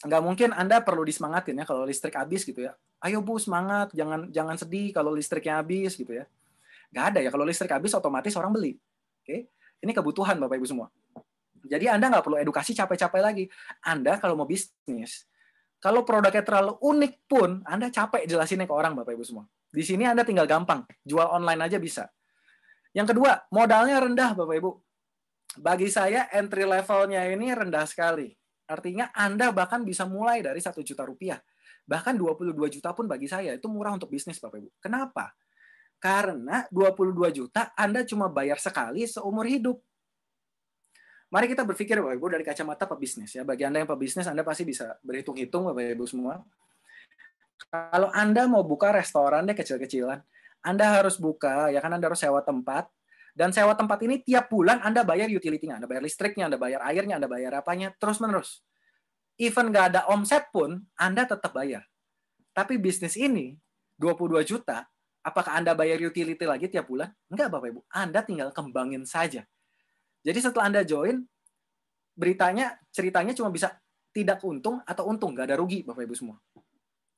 B: Nggak mungkin Anda perlu disemangatin ya kalau listrik habis gitu ya. Ayo Bu, semangat, jangan sedih kalau listriknya habis gitu ya. Nggak ada ya, kalau listrik habis otomatis orang beli. Oke. Ini kebutuhan Bapak Ibu semua. Jadi Anda nggak perlu edukasi capek-capek lagi. Anda kalau mau bisnis, kalau produknya terlalu unik pun, Anda capek jelasinnya ke orang, Bapak Ibu semua. Di sini Anda tinggal gampang, jual online aja bisa. Yang kedua, modalnya rendah, Bapak Ibu. Bagi saya, entry levelnya ini rendah sekali. Artinya Anda bahkan bisa mulai dari 1 juta rupiah. Bahkan 22 juta pun bagi saya, itu murah untuk bisnis, Bapak Ibu. Kenapa? Karena 22 juta Anda cuma bayar sekali seumur hidup. Mari kita berpikir Bapak Ibu dari kacamata pebisnis ya. Bagi Anda yang pebisnis, Anda pasti bisa berhitung-hitung Bapak Ibu semua. Kalau Anda mau buka restoran deh kecil-kecilan, Anda harus buka, ya kan Anda harus sewa tempat. Dan sewa tempat ini tiap bulan Anda bayar utility-nya, Anda bayar listriknya, Anda bayar airnya, Anda bayar apanya, terus-menerus. Even nggak ada omset pun, Anda tetap bayar. Tapi bisnis ini, 22 juta, apakah Anda bayar utility lagi tiap bulan? Enggak Bapak Ibu, Anda tinggal kembangin saja. Jadi setelah Anda join, ceritanya cuma bisa tidak untung atau untung, nggak ada rugi Bapak Ibu semua.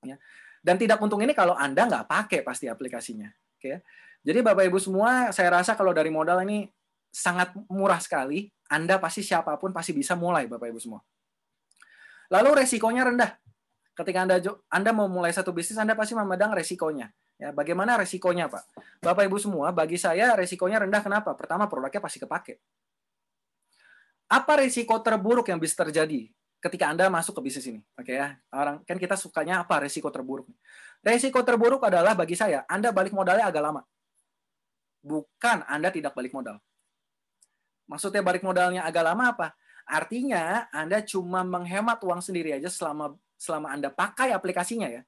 B: Ya. Dan tidak untung ini kalau Anda nggak pakai pasti aplikasinya. Oke. Jadi Bapak Ibu semua, saya rasa kalau dari modal ini sangat murah sekali. Anda pasti siapapun pasti bisa mulai Bapak Ibu semua. Lalu resikonya rendah. Ketika Anda mau mulai satu bisnis, Anda pasti memandang resikonya. Ya, bagaimana resikonya Pak? Bapak Ibu semua, bagi saya resikonya rendah. Kenapa? Pertama, produknya pasti kepake. Apa risiko terburuk yang bisa terjadi ketika Anda masuk ke bisnis ini? Oke ya, orang kan kita sukanya apa risiko terburuk? Risiko terburuk adalah bagi saya, Anda balik modalnya agak lama. Bukan Anda tidak balik modal. Maksudnya balik modalnya agak lama apa? Artinya Anda cuma menghemat uang sendiri aja selama Anda pakai aplikasinya ya.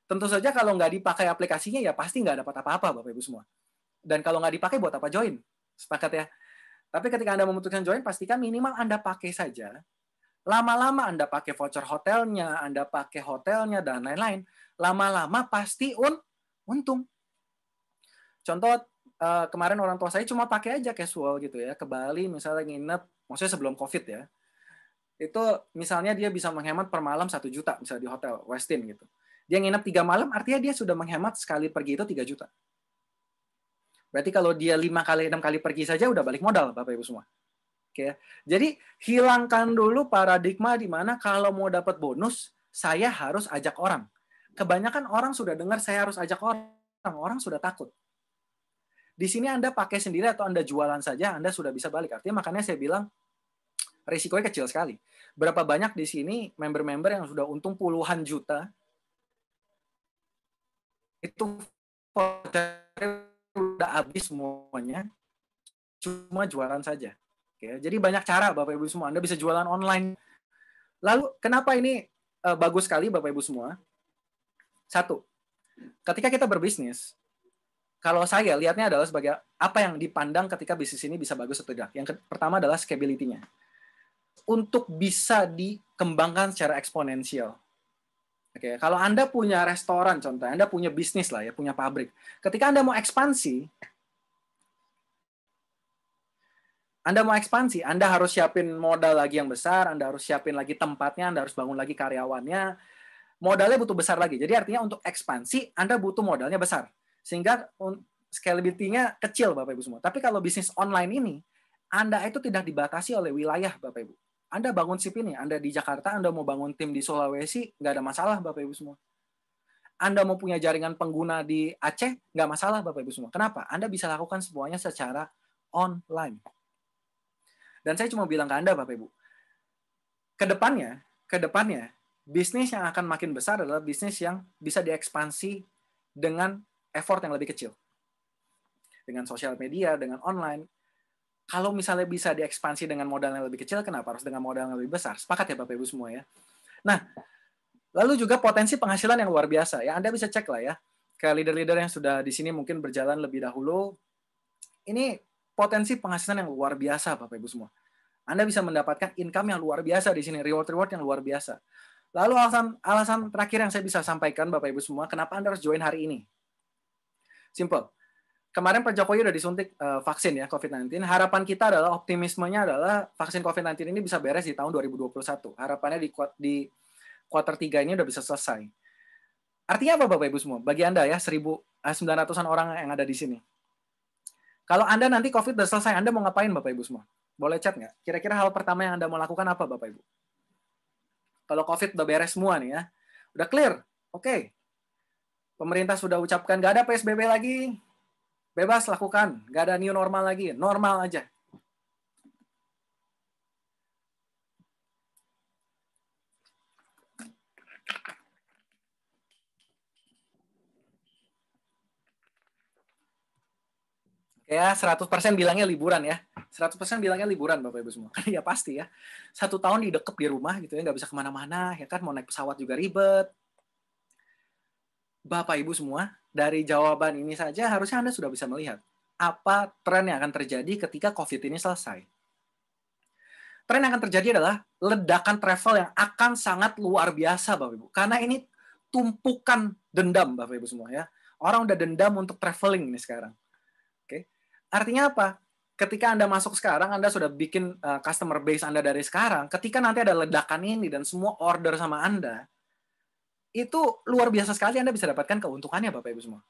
B: Tentu saja kalau nggak dipakai aplikasinya ya pasti nggak dapat apa-apa Bapak Ibu semua. Dan kalau nggak dipakai buat apa join? Sepakat ya? Tapi ketika Anda memutuskan join, pastikan minimal Anda pakai saja. Lama-lama Anda pakai voucher hotelnya, Anda pakai hotelnya, dan lain-lain. Lama-lama pasti untung. Contoh, kemarin orang tua saya cuma pakai aja casual gitu ya. Ke Bali misalnya nginep, maksudnya sebelum COVID ya. Itu misalnya dia bisa menghemat per malam 1 juta, misalnya di hotel Westin gitu. Dia nginep 3 malam, artinya dia sudah menghemat sekali pergi itu 3 juta. Berarti kalau dia 5 kali, 6 kali pergi saja udah balik modal, Bapak Ibu semua. Oke. Jadi hilangkan dulu paradigma di mana kalau mau dapat bonus, saya harus ajak orang. Kebanyakan orang sudah dengar saya harus ajak orang sudah takut. Di sini Anda pakai sendiri atau Anda jualan saja, Anda sudah bisa balik. Artinya makanya saya bilang risikonya kecil sekali. Berapa banyak di sini member-member yang sudah untung puluhan juta, itu udah habis semuanya, cuma jualan saja. Oke, jadi banyak cara Bapak Ibu semua. Anda bisa jualan online. Lalu kenapa ini bagus sekali Bapak Ibu semua? Satu, ketika kita berbisnis, kalau saya lihatnya adalah sebagai apa yang dipandang ketika bisnis ini bisa bagus atau tidak. Yang pertama adalah scalability-nya. Untuk bisa dikembangkan secara eksponensial. Oke, kalau Anda punya restoran contohnya, Anda punya bisnis lah ya, punya pabrik. Ketika Anda mau ekspansi, Anda harus siapin modal lagi yang besar, Anda harus siapin lagi tempatnya, Anda harus bangun lagi karyawannya. Modalnya butuh besar lagi. Jadi artinya untuk ekspansi, Anda butuh modalnya besar. Sehingga scalability-nya kecil, Bapak Ibu semua. Tapi kalau bisnis online ini, Anda itu tidak dibatasi oleh wilayah, Bapak Ibu. Anda bangun SIP ini, Anda di Jakarta, Anda mau bangun tim di Sulawesi, nggak ada masalah, Bapak Ibu semua. Anda mau punya jaringan pengguna di Aceh, nggak masalah, Bapak Ibu semua. Kenapa? Anda bisa lakukan semuanya secara online. Dan saya cuma bilang ke Anda, Bapak Ibu, kedepannya, bisnis yang akan makin besar adalah bisnis yang bisa diekspansi dengan effort yang lebih kecil. Dengan sosial media, dengan online. Kalau misalnya bisa diekspansi dengan modal yang lebih kecil, kenapa harus dengan modal yang lebih besar? Sepakat ya Bapak Ibu semua ya. Nah, lalu juga potensi penghasilan yang luar biasa ya. Anda bisa cek lah ya ke leader-leader yang sudah di sini mungkin berjalan lebih dahulu. Ini potensi penghasilan yang luar biasa Bapak Ibu semua. Anda bisa mendapatkan income yang luar biasa di sini, reward yang luar biasa. Lalu alasan terakhir yang saya bisa sampaikan Bapak Ibu semua, kenapa Anda harus join hari ini? Simple. Kemarin Pak Jokowi udah disuntik vaksin ya COVID-19. Harapan kita adalah optimismenya adalah vaksin COVID-19 ini bisa beres di tahun 2021. Harapannya di kuarter 3 ini udah bisa selesai. Artinya apa Bapak Ibu semua? Bagi Anda ya 1.900-an orang yang ada di sini. Kalau Anda nanti COVID udah selesai, Anda mau ngapain Bapak Ibu semua? Boleh chat nggak? Kira-kira hal pertama yang Anda mau lakukan apa Bapak Ibu? Kalau COVID udah beres semua nih ya. Udah clear? Oke. Pemerintah sudah ucapkan nggak ada PSBB lagi. Bebas lakukan, nggak ada new normal lagi, normal aja. Ya, 100% bilangnya liburan ya. 100% bilangnya liburan Bapak Ibu semua. Ya pasti ya. 1 tahun didekep di rumah gitu ya, nggak bisa kemana-mana, ya kan mau naik pesawat juga ribet. Bapak Ibu semua, dari jawaban ini saja harusnya Anda sudah bisa melihat apa tren yang akan terjadi ketika COVID ini selesai. Tren yang akan terjadi adalah ledakan travel yang akan sangat luar biasa, Bapak Ibu. Karena ini tumpukan dendam, Bapak Ibu semua ya. Orang udah dendam untuk traveling nih sekarang. Oke. Artinya apa? Ketika Anda masuk sekarang, Anda sudah bikin customer base Anda dari sekarang. Ketika nanti ada ledakan ini dan semua order sama Anda, itu luar biasa sekali Anda bisa dapatkan keuntungannya Bapak Ibu semua.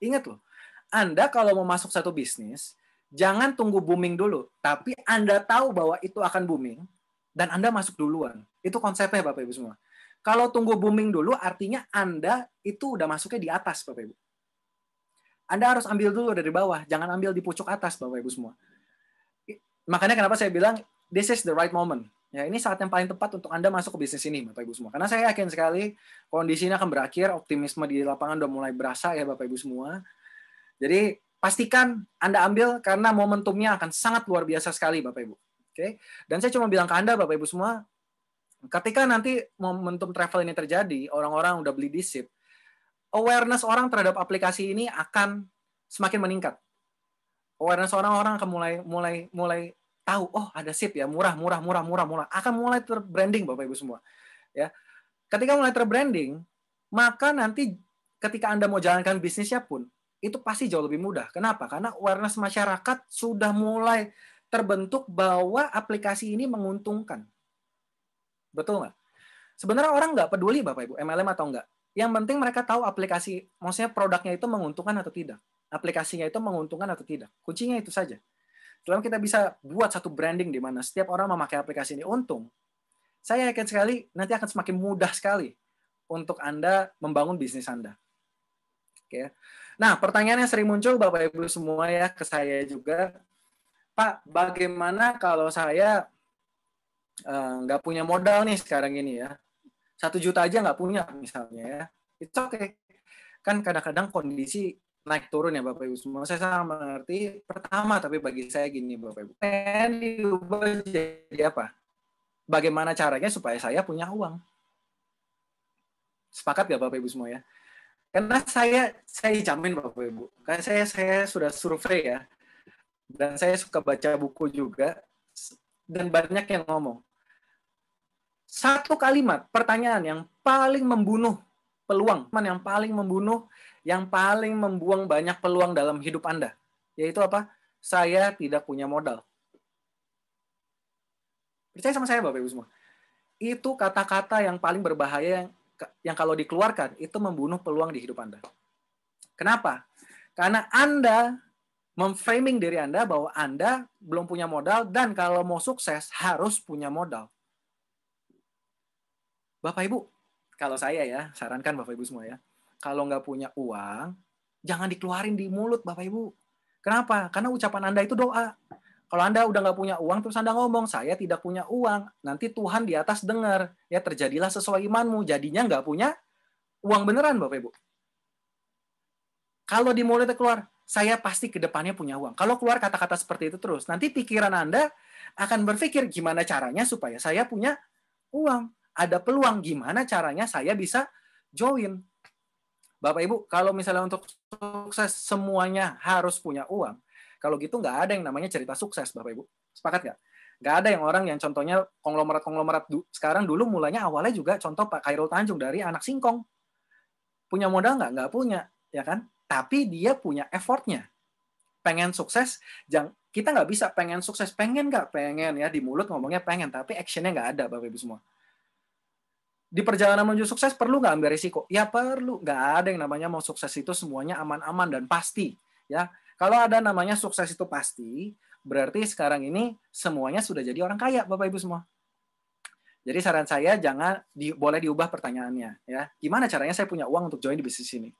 B: Ingat loh, Anda kalau mau masuk satu bisnis, jangan tunggu booming dulu, tapi Anda tahu bahwa itu akan booming, dan Anda masuk duluan. Itu konsepnya Bapak Ibu semua. Kalau tunggu booming dulu, artinya Anda itu udah masuknya di atas Bapak Ibu. Anda harus ambil dulu dari bawah, jangan ambil di pucuk atas Bapak Ibu semua. Makanya kenapa saya bilang, this is the right moment. Ya, ini saat yang paling tepat untuk Anda masuk ke bisnis ini, Bapak Ibu semua. Karena saya yakin sekali kondisi ini akan berakhir, optimisme di lapangan udah mulai berasa ya Bapak Ibu semua. Jadi pastikan Anda ambil karena momentumnya akan sangat luar biasa sekali Bapak Ibu. Oke? Dan saya cuma bilang ke Anda Bapak Ibu semua, ketika nanti momentum travel ini terjadi, orang-orang udah beli di SIP, awareness orang terhadap aplikasi ini akan semakin meningkat. Awareness orang-orang akan mulai tahu, oh ada SIP ya, murah, akan mulai terbranding Bapak Ibu semua. Ya. Ketika mulai terbranding, maka nanti ketika Anda mau jalankan bisnisnya pun, itu pasti jauh lebih mudah. Kenapa? Karena awareness masyarakat sudah mulai terbentuk bahwa aplikasi ini menguntungkan. Betul nggak? Sebenarnya orang nggak peduli Bapak Ibu, MLM atau enggak. Yang penting mereka tahu aplikasi, maksudnya produknya itu menguntungkan atau tidak. Aplikasinya itu menguntungkan atau tidak. Kuncinya itu saja. Setelah kita bisa buat satu branding di mana setiap orang memakai aplikasi ini untung, saya yakin sekali nanti akan semakin mudah sekali untuk Anda membangun bisnis Anda. Oke. Nah, pertanyaan yang sering muncul Bapak Ibu semua ya ke saya juga, Pak, bagaimana kalau saya nggak punya modal nih sekarang ini ya, 1 juta aja nggak punya misalnya ya, it's okay. Kan kadang-kadang kondisi naik turun ya Bapak Ibu semua. Saya sangat mengerti. Pertama, tapi bagi saya gini Bapak Ibu. Pengen diubah jadi apa? Bagaimana caranya supaya saya punya uang? Sepakat nggak Bapak Ibu semua ya? Karena saya jamin Bapak Ibu. Karena saya sudah survei ya. Dan saya suka baca buku juga. Dan banyak yang ngomong. Satu kalimat, pertanyaan yang paling membunuh peluang, yang paling membunuh, yang paling membuang banyak peluang dalam hidup Anda. Yaitu apa? Saya tidak punya modal. Percaya sama saya Bapak Ibu semua. Itu kata-kata yang paling berbahaya yang kalau dikeluarkan, itu membunuh peluang di hidup Anda. Kenapa? Karena Anda memframing diri Anda bahwa Anda belum punya modal dan kalau mau sukses harus punya modal. Bapak Ibu, kalau saya ya, sarankan Bapak Ibu semua ya, kalau nggak punya uang, jangan dikeluarin di mulut Bapak Ibu. Kenapa? Karena ucapan Anda itu doa. Kalau Anda udah nggak punya uang, terus Anda ngomong, saya tidak punya uang, nanti Tuhan di atas dengar. Ya terjadilah sesuai imanmu, jadinya nggak punya uang beneran Bapak Ibu. Kalau di mulutnya keluar, saya pasti ke depannya punya uang. Kalau keluar kata-kata seperti itu terus, nanti pikiran Anda akan berpikir gimana caranya supaya saya punya uang. Ada peluang, gimana caranya saya bisa join. Bapak Ibu, kalau misalnya untuk sukses semuanya harus punya uang, kalau gitu nggak ada yang namanya cerita sukses, Bapak Ibu. Sepakat nggak? Nggak ada yang orang yang contohnya konglomerat sekarang, dulu mulanya awalnya juga contoh Pak Khairul Tanjung dari anak singkong. Punya modal nggak? Nggak punya, ya kan? Tapi dia punya effortnya. Pengen sukses, kita nggak bisa pengen sukses, pengen nggak? Pengen ya, di mulut ngomongnya pengen, tapi actionnya nggak ada, Bapak Ibu semua. Di perjalanan menuju sukses perlu nggak ambil risiko? Ya perlu. Nggak ada yang namanya mau sukses itu semuanya aman-aman dan pasti. Ya, kalau ada namanya sukses itu pasti, berarti sekarang ini semuanya sudah jadi orang kaya, Bapak Ibu semua. Jadi saran saya boleh diubah pertanyaannya. Ya, gimana caranya saya punya uang untuk join di bisnis ini?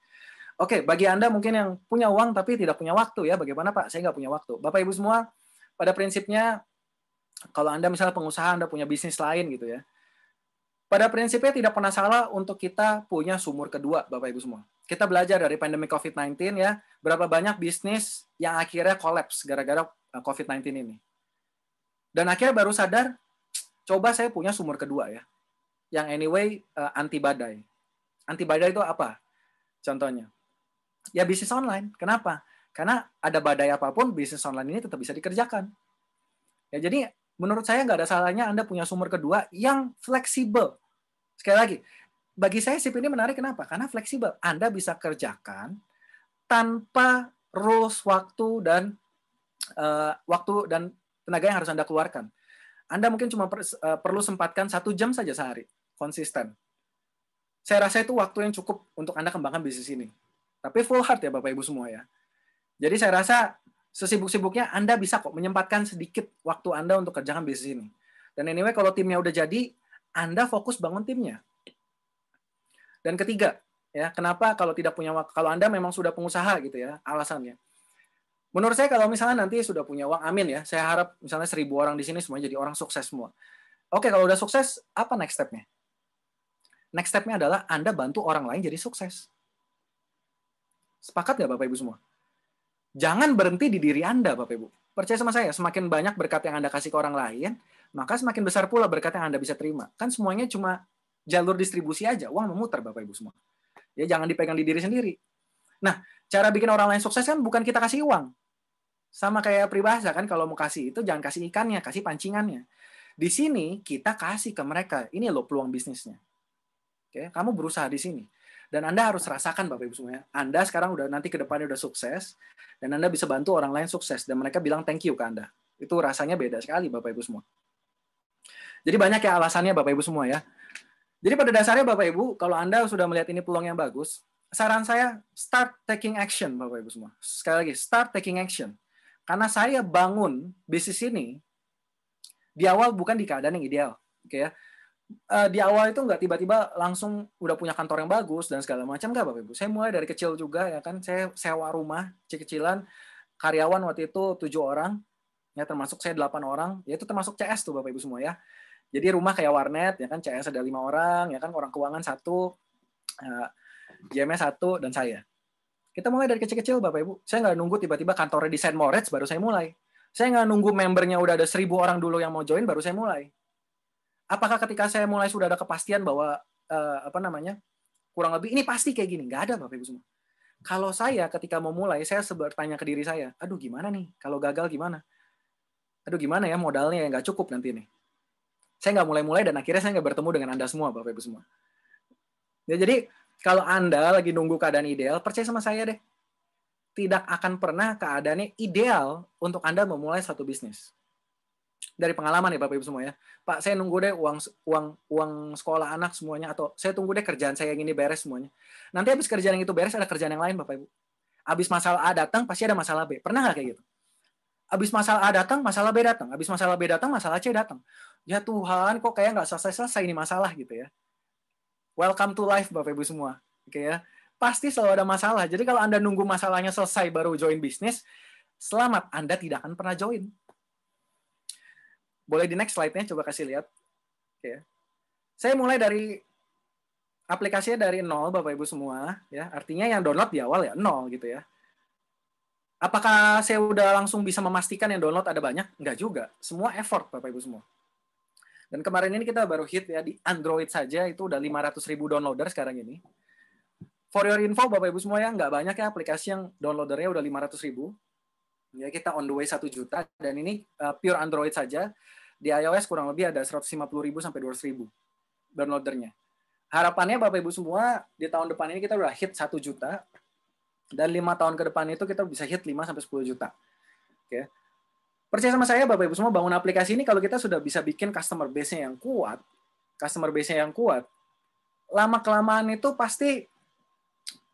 B: Oke, bagi Anda mungkin yang punya uang tapi tidak punya waktu ya, bagaimana Pak? Saya nggak punya waktu. Bapak Ibu semua, pada prinsipnya kalau Anda misalnya pengusaha, Anda punya bisnis lain gitu ya. Pada prinsipnya tidak pernah salah untuk kita punya sumur kedua, Bapak Ibu semua. Kita belajar dari pandemi COVID-19 ya, berapa banyak bisnis yang akhirnya kolaps gara-gara COVID-19 ini. Dan akhirnya baru sadar, coba saya punya sumur kedua ya. Yang anyway anti badai. Anti badai itu apa? Contohnya. Ya bisnis online. Kenapa? Karena ada badai apapun, bisnis online ini tetap bisa dikerjakan. Ya jadi menurut saya nggak ada salahnya Anda punya sumber kedua yang fleksibel. Sekali lagi, bagi saya SIP ini menarik kenapa? Karena fleksibel. Anda bisa kerjakan tanpa rules waktu dan tenaga yang harus Anda keluarkan. Anda mungkin cuma perlu sempatkan 1 jam saja sehari, konsisten. Saya rasa itu waktu yang cukup untuk Anda kembangkan bisnis ini. Tapi full heart ya Bapak Ibu semua ya. Jadi saya rasa sesibuk-sibuknya Anda bisa kok menyempatkan sedikit waktu Anda untuk kerjakan bisnis ini. Dan anyway kalau timnya udah jadi, Anda fokus bangun timnya. Dan ketiga, ya kenapa kalau tidak punya waktu? Kalau Anda memang sudah pengusaha gitu ya, alasannya. Menurut saya kalau misalnya nanti sudah punya uang, amin ya. Saya harap misalnya 1.000 orang di sini semua jadi orang sukses semua. Oke, kalau udah sukses, apa next step-nya? Next step-nya adalah Anda bantu orang lain jadi sukses. Sepakat nggak Bapak Ibu semua? Jangan berhenti di diri Anda, Bapak Ibu. Percaya sama saya, semakin banyak berkat yang Anda kasih ke orang lain, maka semakin besar pula berkat yang Anda bisa terima. Kan semuanya cuma jalur distribusi aja, uang memutar, Bapak Ibu semua. Ya jangan dipegang di diri sendiri. Nah, cara bikin orang lain sukses kan bukan kita kasih uang. Sama kayak peribahasa kan, kalau mau kasih itu jangan kasih ikannya, kasih pancingannya. Di sini kita kasih ke mereka, ini loh peluang bisnisnya. Oke, kamu berusaha di sini. Dan Anda harus rasakan Bapak Ibu semuanya. Anda sekarang udah nanti ke depannya udah sukses dan Anda bisa bantu orang lain sukses dan mereka bilang thank you ke Anda. Itu rasanya beda sekali Bapak Ibu semua. Jadi banyak ya alasannya Bapak Ibu semua ya. Jadi pada dasarnya Bapak Ibu, kalau Anda sudah melihat ini peluang yang bagus, saran saya start taking action Bapak Ibu semua. Sekali lagi, start taking action. Karena saya bangun bisnis ini di awal bukan di keadaan yang ideal. Oke ya. Di awal itu nggak tiba-tiba langsung udah punya kantor yang bagus dan segala macam nggak Bapak Ibu. Saya mulai dari kecil juga ya kan. Saya sewa rumah kecil-kecilan, karyawan waktu itu 7 orang, ya termasuk saya 8 orang, ya itu termasuk CS tuh Bapak Ibu semua ya. Jadi rumah kayak warnet ya kan, CS ada 5 orang ya kan, orang keuangan 1, GM-nya 1 dan saya. Kita mulai dari kecil-kecil, Bapak Ibu. Saya nggak nunggu tiba-tiba kantornya di St. Moritz, baru saya mulai. Saya nggak nunggu membernya udah ada 1.000 orang dulu yang mau join, baru saya mulai. Apakah ketika saya mulai sudah ada kepastian bahwa, kurang lebih ini pasti kayak gini? Nggak ada, Bapak Ibu semua. Kalau saya ketika mau mulai, saya bertanya ke diri saya, aduh gimana nih? Kalau gagal gimana? Aduh gimana ya modalnya yang nggak cukup nanti nih. Saya nggak mulai-mulai dan akhirnya saya nggak bertemu dengan Anda semua, Bapak Ibu semua. Ya, jadi kalau Anda lagi nunggu keadaan ideal, percaya sama saya deh. Tidak akan pernah keadaannya ideal untuk Anda memulai satu bisnis. Dari pengalaman ya Bapak Ibu semua ya. Pak, saya nunggu deh uang sekolah anak semuanya, atau saya tunggu deh kerjaan saya yang ini beres semuanya. Nanti habis kerjaan yang itu beres, ada kerjaan yang lain Bapak Ibu. Habis masalah A datang, pasti ada masalah B. Pernah nggak kayak gitu? Habis masalah A datang, masalah B datang. Habis masalah B datang, masalah C datang. Ya Tuhan, kok kayak nggak selesai-selesai ini masalah gitu ya. Welcome to life Bapak Ibu semua. Oke ya. Pasti selalu ada masalah. Jadi kalau Anda nunggu masalahnya selesai baru join bisnis, selamat, Anda tidak akan pernah join. Boleh di next slide-nya, coba kasih lihat. Oke. Saya mulai dari aplikasinya dari nol, Bapak Ibu semua. Ya, artinya yang download di awal ya nol gitu ya. Apakah saya udah langsung bisa memastikan yang download ada banyak? Enggak juga. Semua effort, Bapak Ibu semua. Dan kemarin ini kita baru hit ya, di Android saja itu udah 500.000 downloader sekarang ini. For your info, Bapak Ibu semua ya, nggak banyak ya aplikasi yang downloadernya udah 500.000. Ya, kita on the way 1 juta, dan ini pure Android saja. Di iOS kurang lebih ada 150.000 sampai 200.000 downloadernya. Harapannya Bapak Ibu semua, di tahun depan ini kita udah hit 1 juta, dan 5 tahun ke depan itu kita bisa hit 5 sampai 10 juta. Oke. Percaya sama saya Bapak Ibu semua, bangun aplikasi ini kalau kita sudah bisa bikin customer base-nya yang kuat, lama-kelamaan itu pasti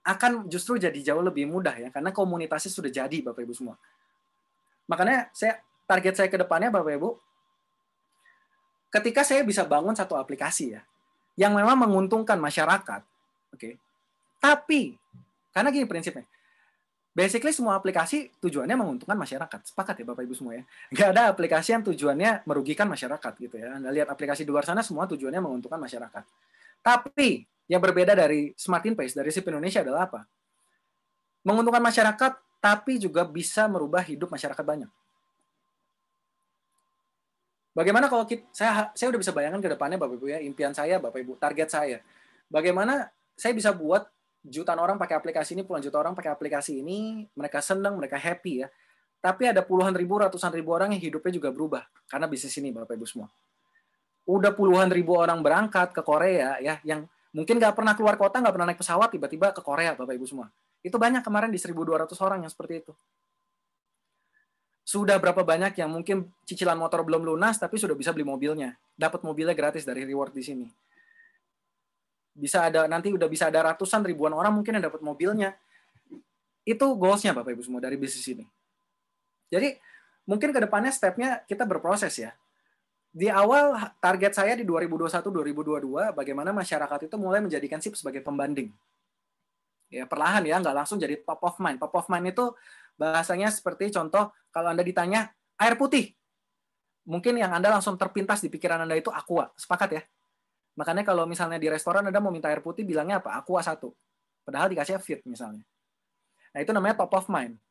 B: akan justru jadi jauh lebih mudah ya, karena komunitasnya sudah jadi Bapak Ibu semua. Makanya target saya ke depannya Bapak Ibu, ketika saya bisa bangun satu aplikasi ya, yang memang menguntungkan masyarakat, oke. Tapi karena gini prinsipnya, basically semua aplikasi tujuannya menguntungkan masyarakat. Sepakat ya Bapak Ibu semua ya. Nggak ada aplikasi yang tujuannya merugikan masyarakat gitu ya. Anda lihat aplikasi di luar sana semua tujuannya menguntungkan masyarakat. Tapi yang berbeda dari Smart InPace, dari SIP Indonesia adalah apa? Menguntungkan masyarakat, tapi juga bisa merubah hidup masyarakat banyak. Bagaimana kalau saya udah bisa bayangkan ke depannya Bapak Ibu ya, impian saya Bapak Ibu, target saya. Bagaimana saya bisa buat jutaan orang pakai aplikasi ini, puluhan juta orang pakai aplikasi ini, mereka senang, mereka happy ya. Tapi ada puluhan ribu, ratusan ribu orang yang hidupnya juga berubah karena bisnis ini Bapak Ibu semua. Udah puluhan ribu orang berangkat ke Korea ya, yang mungkin nggak pernah keluar kota, nggak pernah naik pesawat, tiba-tiba ke Korea Bapak Ibu semua. Itu banyak kemarin di 1.200 orang yang seperti itu. Sudah berapa banyak yang mungkin cicilan motor belum lunas, tapi sudah bisa beli mobilnya. Dapat mobilnya gratis dari reward di sini. Nanti udah bisa ada ratusan ribuan orang mungkin yang dapat mobilnya. Itu goals-nya Bapak Ibu semua dari bisnis ini. Jadi mungkin ke depannya step-nya kita berproses ya. Di awal target saya di 2021-2022 bagaimana masyarakat itu mulai menjadikan SIP sebagai pembanding. Ya, perlahan ya, nggak langsung jadi top of mind. Top of mind itu bahasanya seperti contoh kalau Anda ditanya air putih. Mungkin yang Anda langsung terpintas di pikiran Anda itu Aqua. Sepakat ya? Makanya kalau misalnya di restoran Anda mau minta air putih, bilangnya apa? Aqua 1. Padahal dikasih Fit misalnya. Nah, itu namanya top of mind.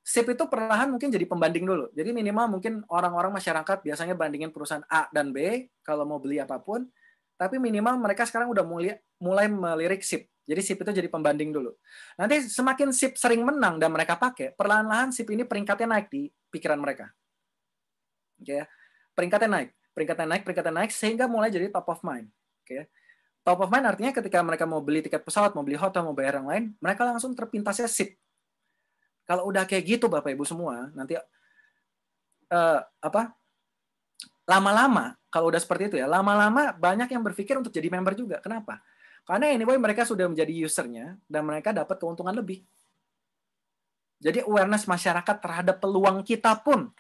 B: SIP itu perlahan mungkin jadi pembanding dulu. Jadi minimal mungkin orang-orang masyarakat biasanya bandingin perusahaan A dan B kalau mau beli apapun. Tapi minimal mereka sekarang udah mulai melirik SIP. Jadi SIP itu jadi pembanding dulu. Nanti semakin SIP sering menang dan mereka pakai, perlahan-lahan SIP ini peringkatnya naik di pikiran mereka. Oke ya. Peringkatnya naik, sehingga mulai jadi top of mind. Oke. Top of mind artinya ketika mereka mau beli tiket pesawat, mau beli hotel, mau bayar yang lain, mereka langsung terpintasnya SIP. Kalau udah kayak gitu Bapak Ibu semua, nanti lama-lama kalau udah seperti itu ya, lama-lama banyak yang berpikir untuk jadi member juga. Kenapa? Karena anyway mereka sudah menjadi usernya dan mereka dapat keuntungan lebih. Jadi awareness masyarakat terhadap peluang kita pun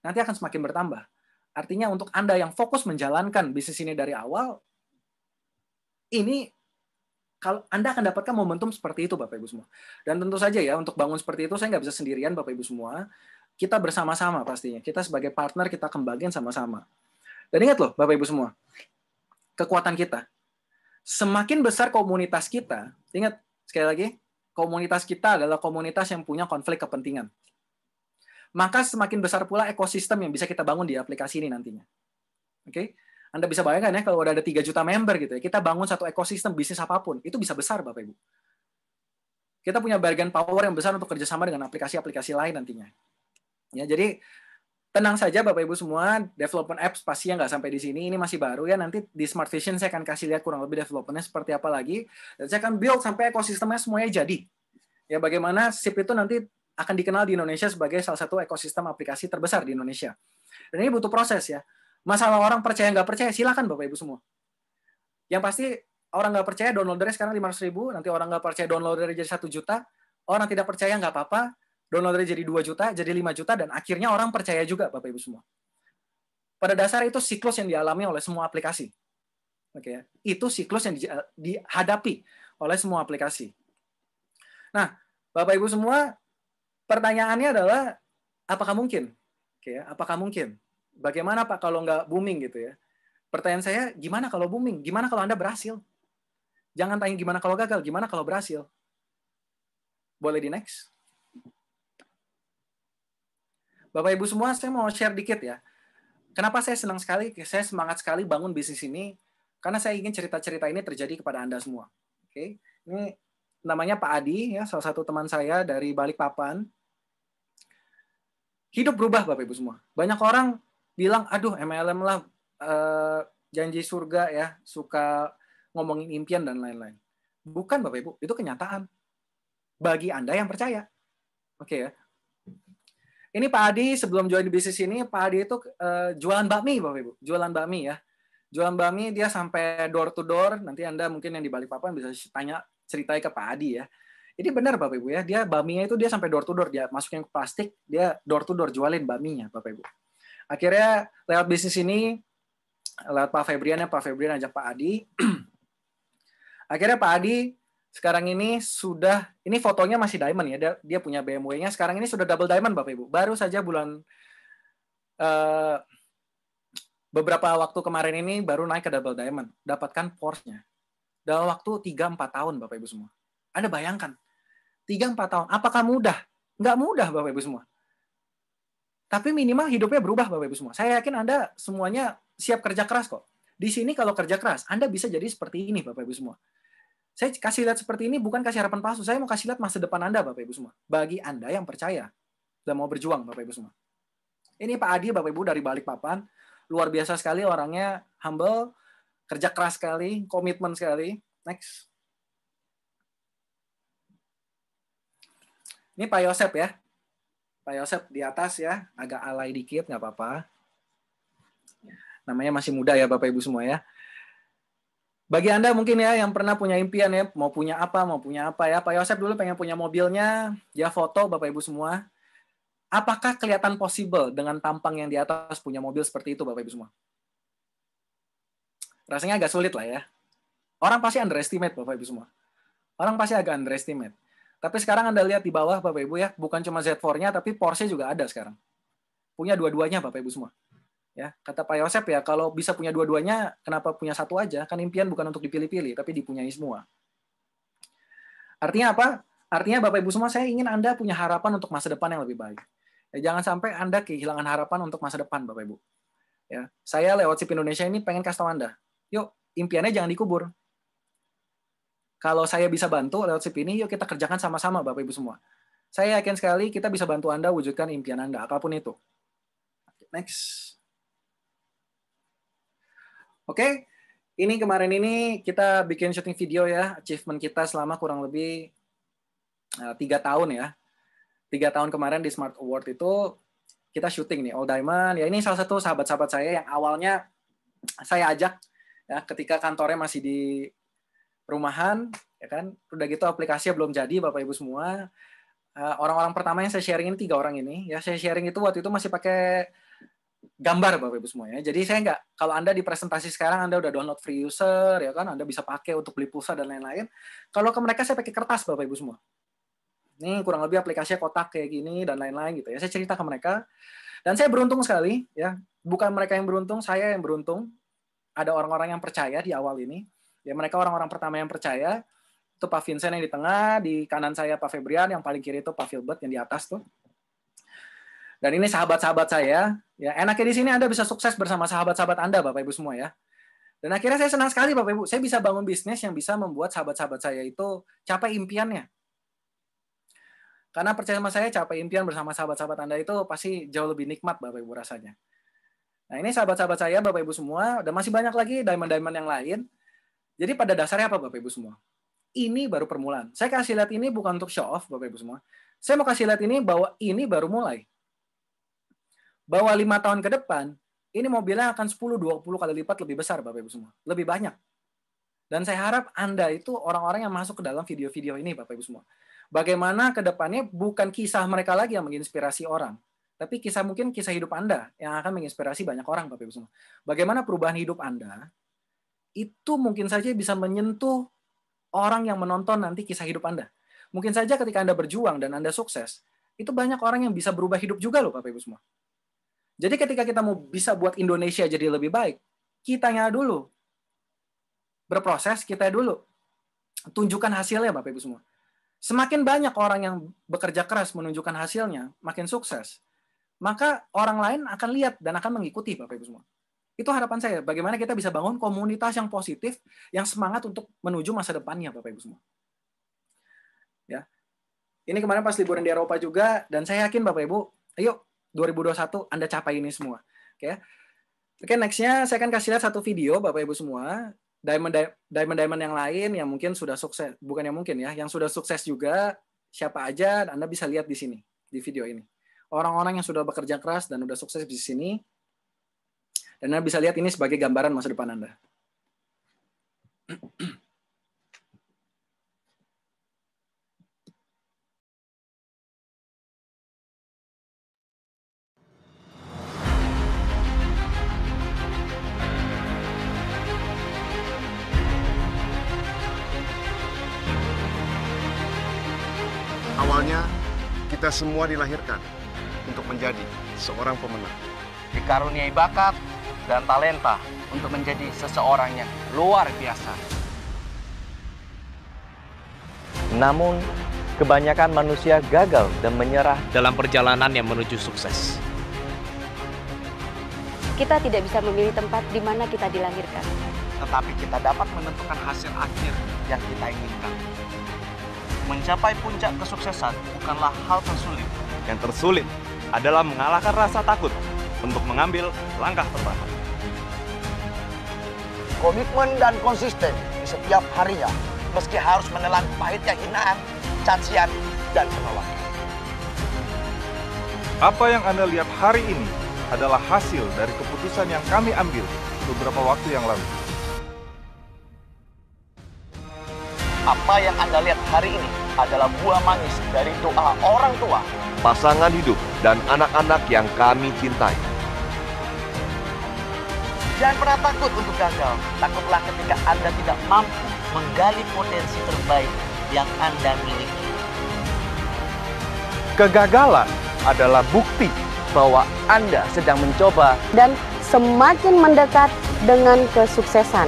B: nanti akan semakin bertambah. Artinya untuk Anda yang fokus menjalankan bisnis ini dari awal, ini kalau Anda akan dapatkan momentum seperti itu Bapak Ibu semua. Dan tentu saja ya, untuk bangun seperti itu saya nggak bisa sendirian Bapak Ibu semua. Kita bersama-sama pastinya. Kita sebagai partner kita kembangin sama-sama. Dan ingat loh Bapak Ibu semua, kekuatan kita. Semakin besar komunitas kita, ingat sekali lagi, komunitas kita adalah komunitas yang punya konflik kepentingan. Maka semakin besar pula ekosistem yang bisa kita bangun di aplikasi ini nantinya. Oke? Anda bisa bayangkan ya, kalau udah ada 3 juta member gitu ya, kita bangun satu ekosistem bisnis apapun, itu bisa besar Bapak Ibu. Kita punya bargain power yang besar untuk kerjasama dengan aplikasi-aplikasi lain nantinya. Ya, jadi tenang saja Bapak Ibu semua, development apps pastinya nggak sampai di sini, ini masih baru ya, nanti di Smart Vision saya akan kasih lihat kurang lebih developmentnya seperti apa lagi, dan saya akan build sampai ekosistemnya semuanya jadi. Ya, bagaimana SIP itu nanti akan dikenal di Indonesia sebagai salah satu ekosistem aplikasi terbesar di Indonesia. Dan ini butuh proses ya. Masalah orang percaya nggak percaya, silakan Bapak Ibu semua. Yang pasti orang nggak percaya downloadernya sekarang 500.000, nanti orang nggak percaya downloadernya jadi 1 juta, orang tidak percaya nggak apa-apa, downloadernya jadi 2 juta, jadi 5 juta, dan akhirnya orang percaya juga Bapak Ibu semua. Pada dasar itu siklus yang dialami oleh semua aplikasi. Oke, itu siklus yang dihadapi oleh semua aplikasi. Nah, Bapak Ibu semua, pertanyaannya adalah apakah mungkin? Oke, apakah mungkin? Bagaimana Pak kalau nggak booming gitu ya? Pertanyaan saya, gimana kalau booming? Gimana kalau Anda berhasil? Jangan tanya gimana kalau gagal, gimana kalau berhasil? Boleh di next? Bapak Ibu semua, saya mau share dikit ya. Kenapa saya senang sekali, saya semangat sekali bangun bisnis ini, karena saya ingin cerita-cerita ini terjadi kepada Anda semua. Oke, ini namanya Pak Adi, ya, salah satu teman saya dari Balikpapan. Hidup berubah Bapak Ibu semua. Banyak orang bilang, aduh MLM lah, janji surga ya, suka ngomongin impian dan lain-lain. Bukan Bapak Ibu, itu kenyataan. Bagi Anda yang percaya. Oke ya. Ini Pak Adi sebelum join di bisnis ini, Pak Adi itu jualan bakmi Bapak Ibu. Jualan bakmi ya. Jualan bakmi dia sampai door to door. Nanti Anda mungkin yang di Balikpapan bisa tanya ceritanya ke Pak Adi ya. Ini benar Bapak Ibu ya. Dia bakminya itu dia sampai door to door. Dia masukin ke plastik, dia door to door jualin bakminya Bapak Ibu. Akhirnya lewat bisnis ini, lewat Pak Febrian ajak Pak Adi. Akhirnya Pak Adi sekarang ini sudah, ini fotonya masih diamond ya, dia punya BMW-nya, sekarang ini sudah double diamond Bapak Ibu. Baru saja beberapa waktu kemarin ini baru naik ke double diamond, dapatkan Porsche-nya. Dalam waktu 3-4 tahun Bapak Ibu semua. Anda bayangkan, 3-4 tahun, apakah mudah? Nggak mudah Bapak Ibu semua. Tapi minimal hidupnya berubah Bapak Ibu semua. Saya yakin Anda semuanya siap kerja keras kok. Di sini kalau kerja keras, Anda bisa jadi seperti ini Bapak Ibu semua. Saya kasih lihat seperti ini bukan kasih harapan palsu. Saya mau kasih lihat masa depan Anda Bapak Ibu semua. Bagi Anda yang percaya dan mau berjuang Bapak Ibu semua. Ini Pak Adi Bapak Ibu dari Balikpapan. Luar biasa sekali orangnya, humble, kerja keras sekali, komitmen sekali. Next. Ini Pak Yosep ya. Pak Yosep di atas ya, agak alay dikit, nggak apa-apa. Namanya masih muda ya Bapak Ibu semua ya. Bagi Anda mungkin ya yang pernah punya impian ya, mau punya apa ya. Pak Yosep dulu pengen punya mobilnya, dia foto Bapak Ibu semua. Apakah kelihatan possible dengan tampang yang di atas punya mobil seperti itu Bapak Ibu semua? Rasanya agak sulit lah ya. Orang pasti underestimate Bapak Ibu semua. Orang pasti agak underestimate. Tapi sekarang Anda lihat di bawah Bapak Ibu ya, bukan cuma Z4-nya tapi Porsche juga ada sekarang. Punya dua-duanya Bapak Ibu semua. Ya, kata Pak Yosep ya, kalau bisa punya dua-duanya, kenapa punya satu aja? Kan impian bukan untuk dipilih-pilih, tapi dipunyai semua. Artinya apa? Artinya Bapak Ibu semua, saya ingin Anda punya harapan untuk masa depan yang lebih baik. Ya, jangan sampai Anda kehilangan harapan untuk masa depan, Bapak Ibu. Ya, saya lewat SIP Indonesia ini pengen kasih tahu Anda, yuk impiannya jangan dikubur. Kalau saya bisa bantu lewat SIP ini, yuk kita kerjakan sama-sama Bapak Ibu semua. Saya yakin sekali kita bisa bantu Anda wujudkan impian Anda, apapun itu. Next. Oke, ini kemarin ini kita bikin syuting video ya, achievement kita selama kurang lebih 3 tahun ya. 3 tahun kemarin di Smart Award itu kita syuting nih, All Diamond. Ya ini salah satu sahabat-sahabat saya yang awalnya saya ajak ya ketika kantornya masih di perumahan, ya kan. Udah gitu aplikasinya belum jadi, Bapak Ibu semua. Orang-orang pertama yang saya sharing ini 3 orang ini. Ya saya sharing itu waktu itu masih pakai gambar Bapak Ibu semua ya. Jadi saya nggak, kalau Anda di presentasi sekarang Anda udah download free user ya kan, Anda bisa pakai untuk beli pulsa dan lain-lain. Kalau ke mereka saya pakai kertas Bapak Ibu semua. Ini kurang lebih aplikasinya kotak kayak gini dan lain-lain gitu ya. Saya cerita ke mereka dan saya beruntung sekali ya. Bukan mereka yang beruntung, saya yang beruntung. Ada orang-orang yang percaya di awal ini. Ya mereka orang-orang pertama yang percaya. Itu Pak Vincent yang di tengah, di kanan saya Pak Febrian, yang paling kiri itu Pak Filbert yang di atas tuh. Dan ini sahabat-sahabat saya. Ya, enaknya di sini Anda bisa sukses bersama sahabat-sahabat Anda, Bapak Ibu semua ya. Dan akhirnya saya senang sekali, Bapak Ibu. Saya bisa bangun bisnis yang bisa membuat sahabat-sahabat saya itu capai impiannya. Karena percaya sama saya, capai impian bersama sahabat-sahabat Anda itu pasti jauh lebih nikmat, Bapak Ibu, rasanya. Nah, ini sahabat-sahabat saya, Bapak Ibu semua, dan masih banyak lagi diamond-diamond yang lain. Jadi pada dasarnya apa, Bapak Ibu semua? Ini baru permulaan. Saya kasih lihat ini bukan untuk show off, Bapak Ibu semua. Saya mau kasih lihat ini bahwa ini baru mulai. Bahwa 5 tahun ke depan, ini mobilnya akan 10-20 kali lipat lebih besar, Bapak Ibu semua. Lebih banyak. Dan saya harap Anda itu orang-orang yang masuk ke dalam video-video ini, Bapak Ibu semua. Bagaimana ke depannya bukan kisah mereka lagi yang menginspirasi orang, tapi mungkin kisah hidup Anda yang akan menginspirasi banyak orang, Bapak Ibu semua. Bagaimana perubahan hidup Anda itu mungkin saja bisa menyentuh orang yang menonton nanti kisah hidup Anda. Mungkin saja ketika Anda berjuang dan Anda sukses, itu banyak orang yang bisa berubah hidup juga loh, Bapak Ibu semua. Jadi ketika kita mau bisa buat Indonesia jadi lebih baik, kitanya dulu. Berproses, kita dulu. Tunjukkan hasilnya, Bapak Ibu semua. Semakin banyak orang yang bekerja keras menunjukkan hasilnya, makin sukses, maka orang lain akan lihat dan akan mengikuti, Bapak Ibu semua. Itu harapan saya, bagaimana kita bisa bangun komunitas yang positif, yang semangat untuk menuju masa depannya, Bapak Ibu semua. Ya. Ini kemarin pas liburan di Eropa juga, dan saya yakin Bapak Ibu, ayo 2021 Anda capai ini semua. Oke, next-nya saya akan kasih lihat satu video, Bapak Ibu semua, diamond yang lain yang mungkin sudah sukses, bukan yang mungkin ya, yang sudah sukses juga, siapa aja, Anda bisa lihat di sini, di video ini. Orang-orang yang sudah bekerja keras dan sudah sukses di sini, dan Anda bisa lihat ini sebagai gambaran masa depan Anda.
H: Awalnya, kita semua dilahirkan untuk menjadi seorang pemenang.
F: Dikaruniai bakat dan talenta untuk menjadi seseorang yang luar biasa.
I: Namun, kebanyakan manusia gagal dan menyerah
J: dalam perjalanan yang menuju sukses.
K: Kita tidak bisa memilih tempat di mana kita dilahirkan.
F: Tetapi kita dapat menentukan hasil akhir yang kita inginkan. Mencapai puncak kesuksesan bukanlah hal tersulit.
J: Yang tersulit adalah mengalahkan rasa takut untuk mengambil langkah pertama.
F: Komitmen dan konsisten di setiap harinya, meski harus menelan pahitnya hinaan, cacian, dan penolakan.
L: Apa yang Anda lihat hari ini adalah hasil dari keputusan yang kami ambil beberapa waktu yang lalu.
F: Apa yang Anda lihat hari ini adalah buah manis dari doa orang tua,
H: Pasangan hidup dan anak-anak yang kami cintai.
F: Jangan pernah takut untuk gagal. Takutlah ketika Anda tidak mampu menggali potensi terbaik yang Anda miliki.
I: kegagalan adalah bukti bahwa Anda sedang mencoba
K: Dan semakin mendekat dengan kesuksesan.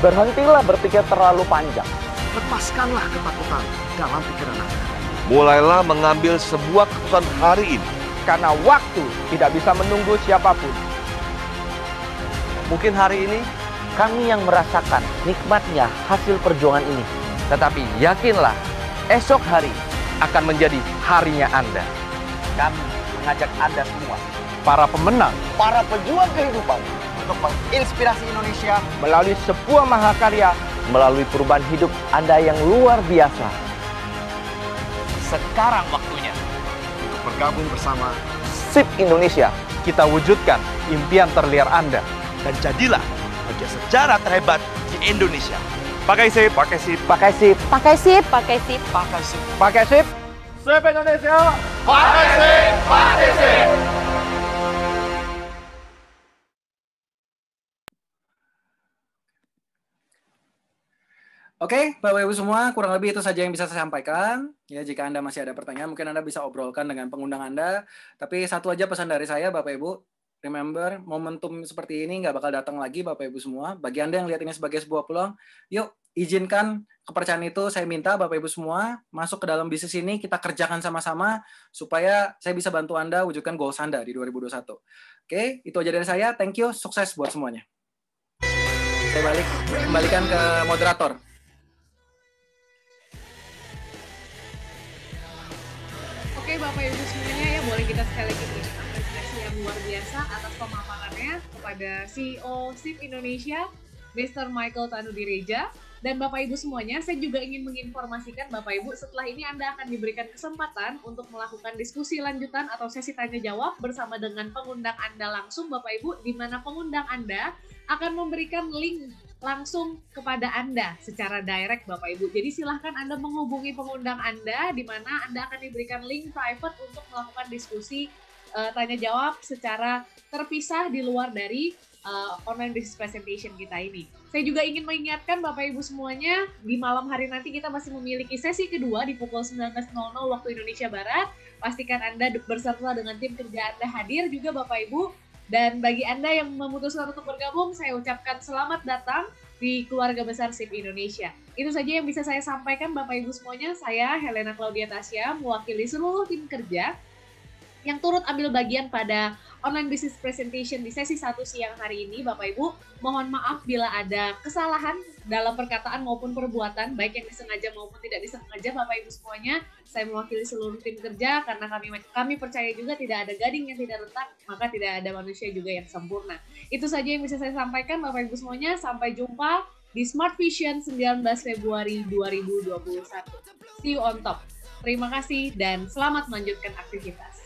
I: Berhentilah berpikir terlalu panjang.
H: Lepaskanlah ketakutan dalam pikiran Anda. Mulailah mengambil sebuah keputusan hari ini.
I: Karena waktu tidak bisa menunggu siapapun. Mungkin hari ini kami yang merasakan nikmatnya hasil perjuangan ini. Tetapi yakinlah, esok hari akan menjadi harinya Anda.
F: Kami mengajak Anda semua,
I: Para pemenang,
F: para pejuang kehidupan, untuk menginspirasi Indonesia
I: melalui sebuah mahakarya, melalui perubahan hidup Anda yang luar biasa.
F: Sekarang waktunya
H: Untuk bergabung bersama
I: SIP Indonesia, kita wujudkan impian terliar Anda.
J: Dan jadilah bagian sejarah terhebat di Indonesia. Pakai SIP, pakai SIP,
I: Pakai SIP,
K: Pakai SIP, pakai SIP.
F: pakai SIP.
I: pakai SIP. SIP Indonesia.
F: Pakai SIP, pakai SIP.
B: Oke, Bapak Ibu semua, kurang lebih itu saja yang bisa saya sampaikan. Ya, jika Anda masih ada pertanyaan, mungkin Anda bisa obrolkan dengan pengundang Anda. Tapi satu aja pesan dari saya, Bapak Ibu, remember, momentum seperti ini nggak bakal datang lagi, Bapak Ibu semua. Bagi Anda yang lihat ini sebagai sebuah peluang, yuk izinkan kepercayaan itu. Saya minta Bapak Ibu semua masuk ke dalam bisnis ini, kita kerjakan sama-sama supaya saya bisa bantu Anda wujudkan goals Anda di 2021. Oke, itu aja dari saya. Thank you, sukses buat semuanya. Saya kembalikan ke moderator.
A: Oke Bapak Ibu semuanya, ya boleh kita sekali lagi berikan apresiasi yang luar biasa atas pemaparannya kepada CEO SIP Indonesia, Mr. Michael Tanudireja. Dan Bapak Ibu semuanya, saya juga ingin menginformasikan Bapak Ibu, setelah ini Anda akan diberikan kesempatan untuk melakukan diskusi lanjutan atau sesi tanya jawab bersama dengan pengundang Anda langsung Bapak Ibu, di mana pengundang Anda akan memberikan link langsung kepada Anda secara direct Bapak Ibu. Jadi silahkan Anda menghubungi pengundang Anda, di mana Anda akan diberikan link private untuk melakukan diskusi tanya jawab secara terpisah di luar dari online business presentation kita ini. Saya juga ingin mengingatkan Bapak Ibu semuanya, di malam hari nanti kita masih memiliki sesi kedua di pukul 19.00 waktu Indonesia Barat. Pastikan Anda berserta dengan tim kerja Anda hadir juga Bapak Ibu. Dan bagi Anda yang memutuskan untuk bergabung, saya ucapkan selamat datang di keluarga besar SIP Indonesia. Itu saja yang bisa saya sampaikan Bapak Ibu semuanya. Saya Helena Claudia Tasya, mewakili seluruh tim kerja yang turut ambil bagian pada online business presentation di sesi 1 siang hari ini. Bapak Ibu, mohon maaf bila ada kesalahan dalam perkataan maupun perbuatan, baik yang disengaja maupun tidak disengaja Bapak Ibu semuanya. Saya mewakili seluruh tim kerja karena kami percaya juga tidak ada gading yang tidak retak, maka tidak ada manusia juga yang sempurna. Itu saja yang bisa saya sampaikan Bapak Ibu semuanya. Sampai jumpa di Smart Vision 19 Februari 2021. See you on top. Terima kasih dan selamat melanjutkan aktivitas.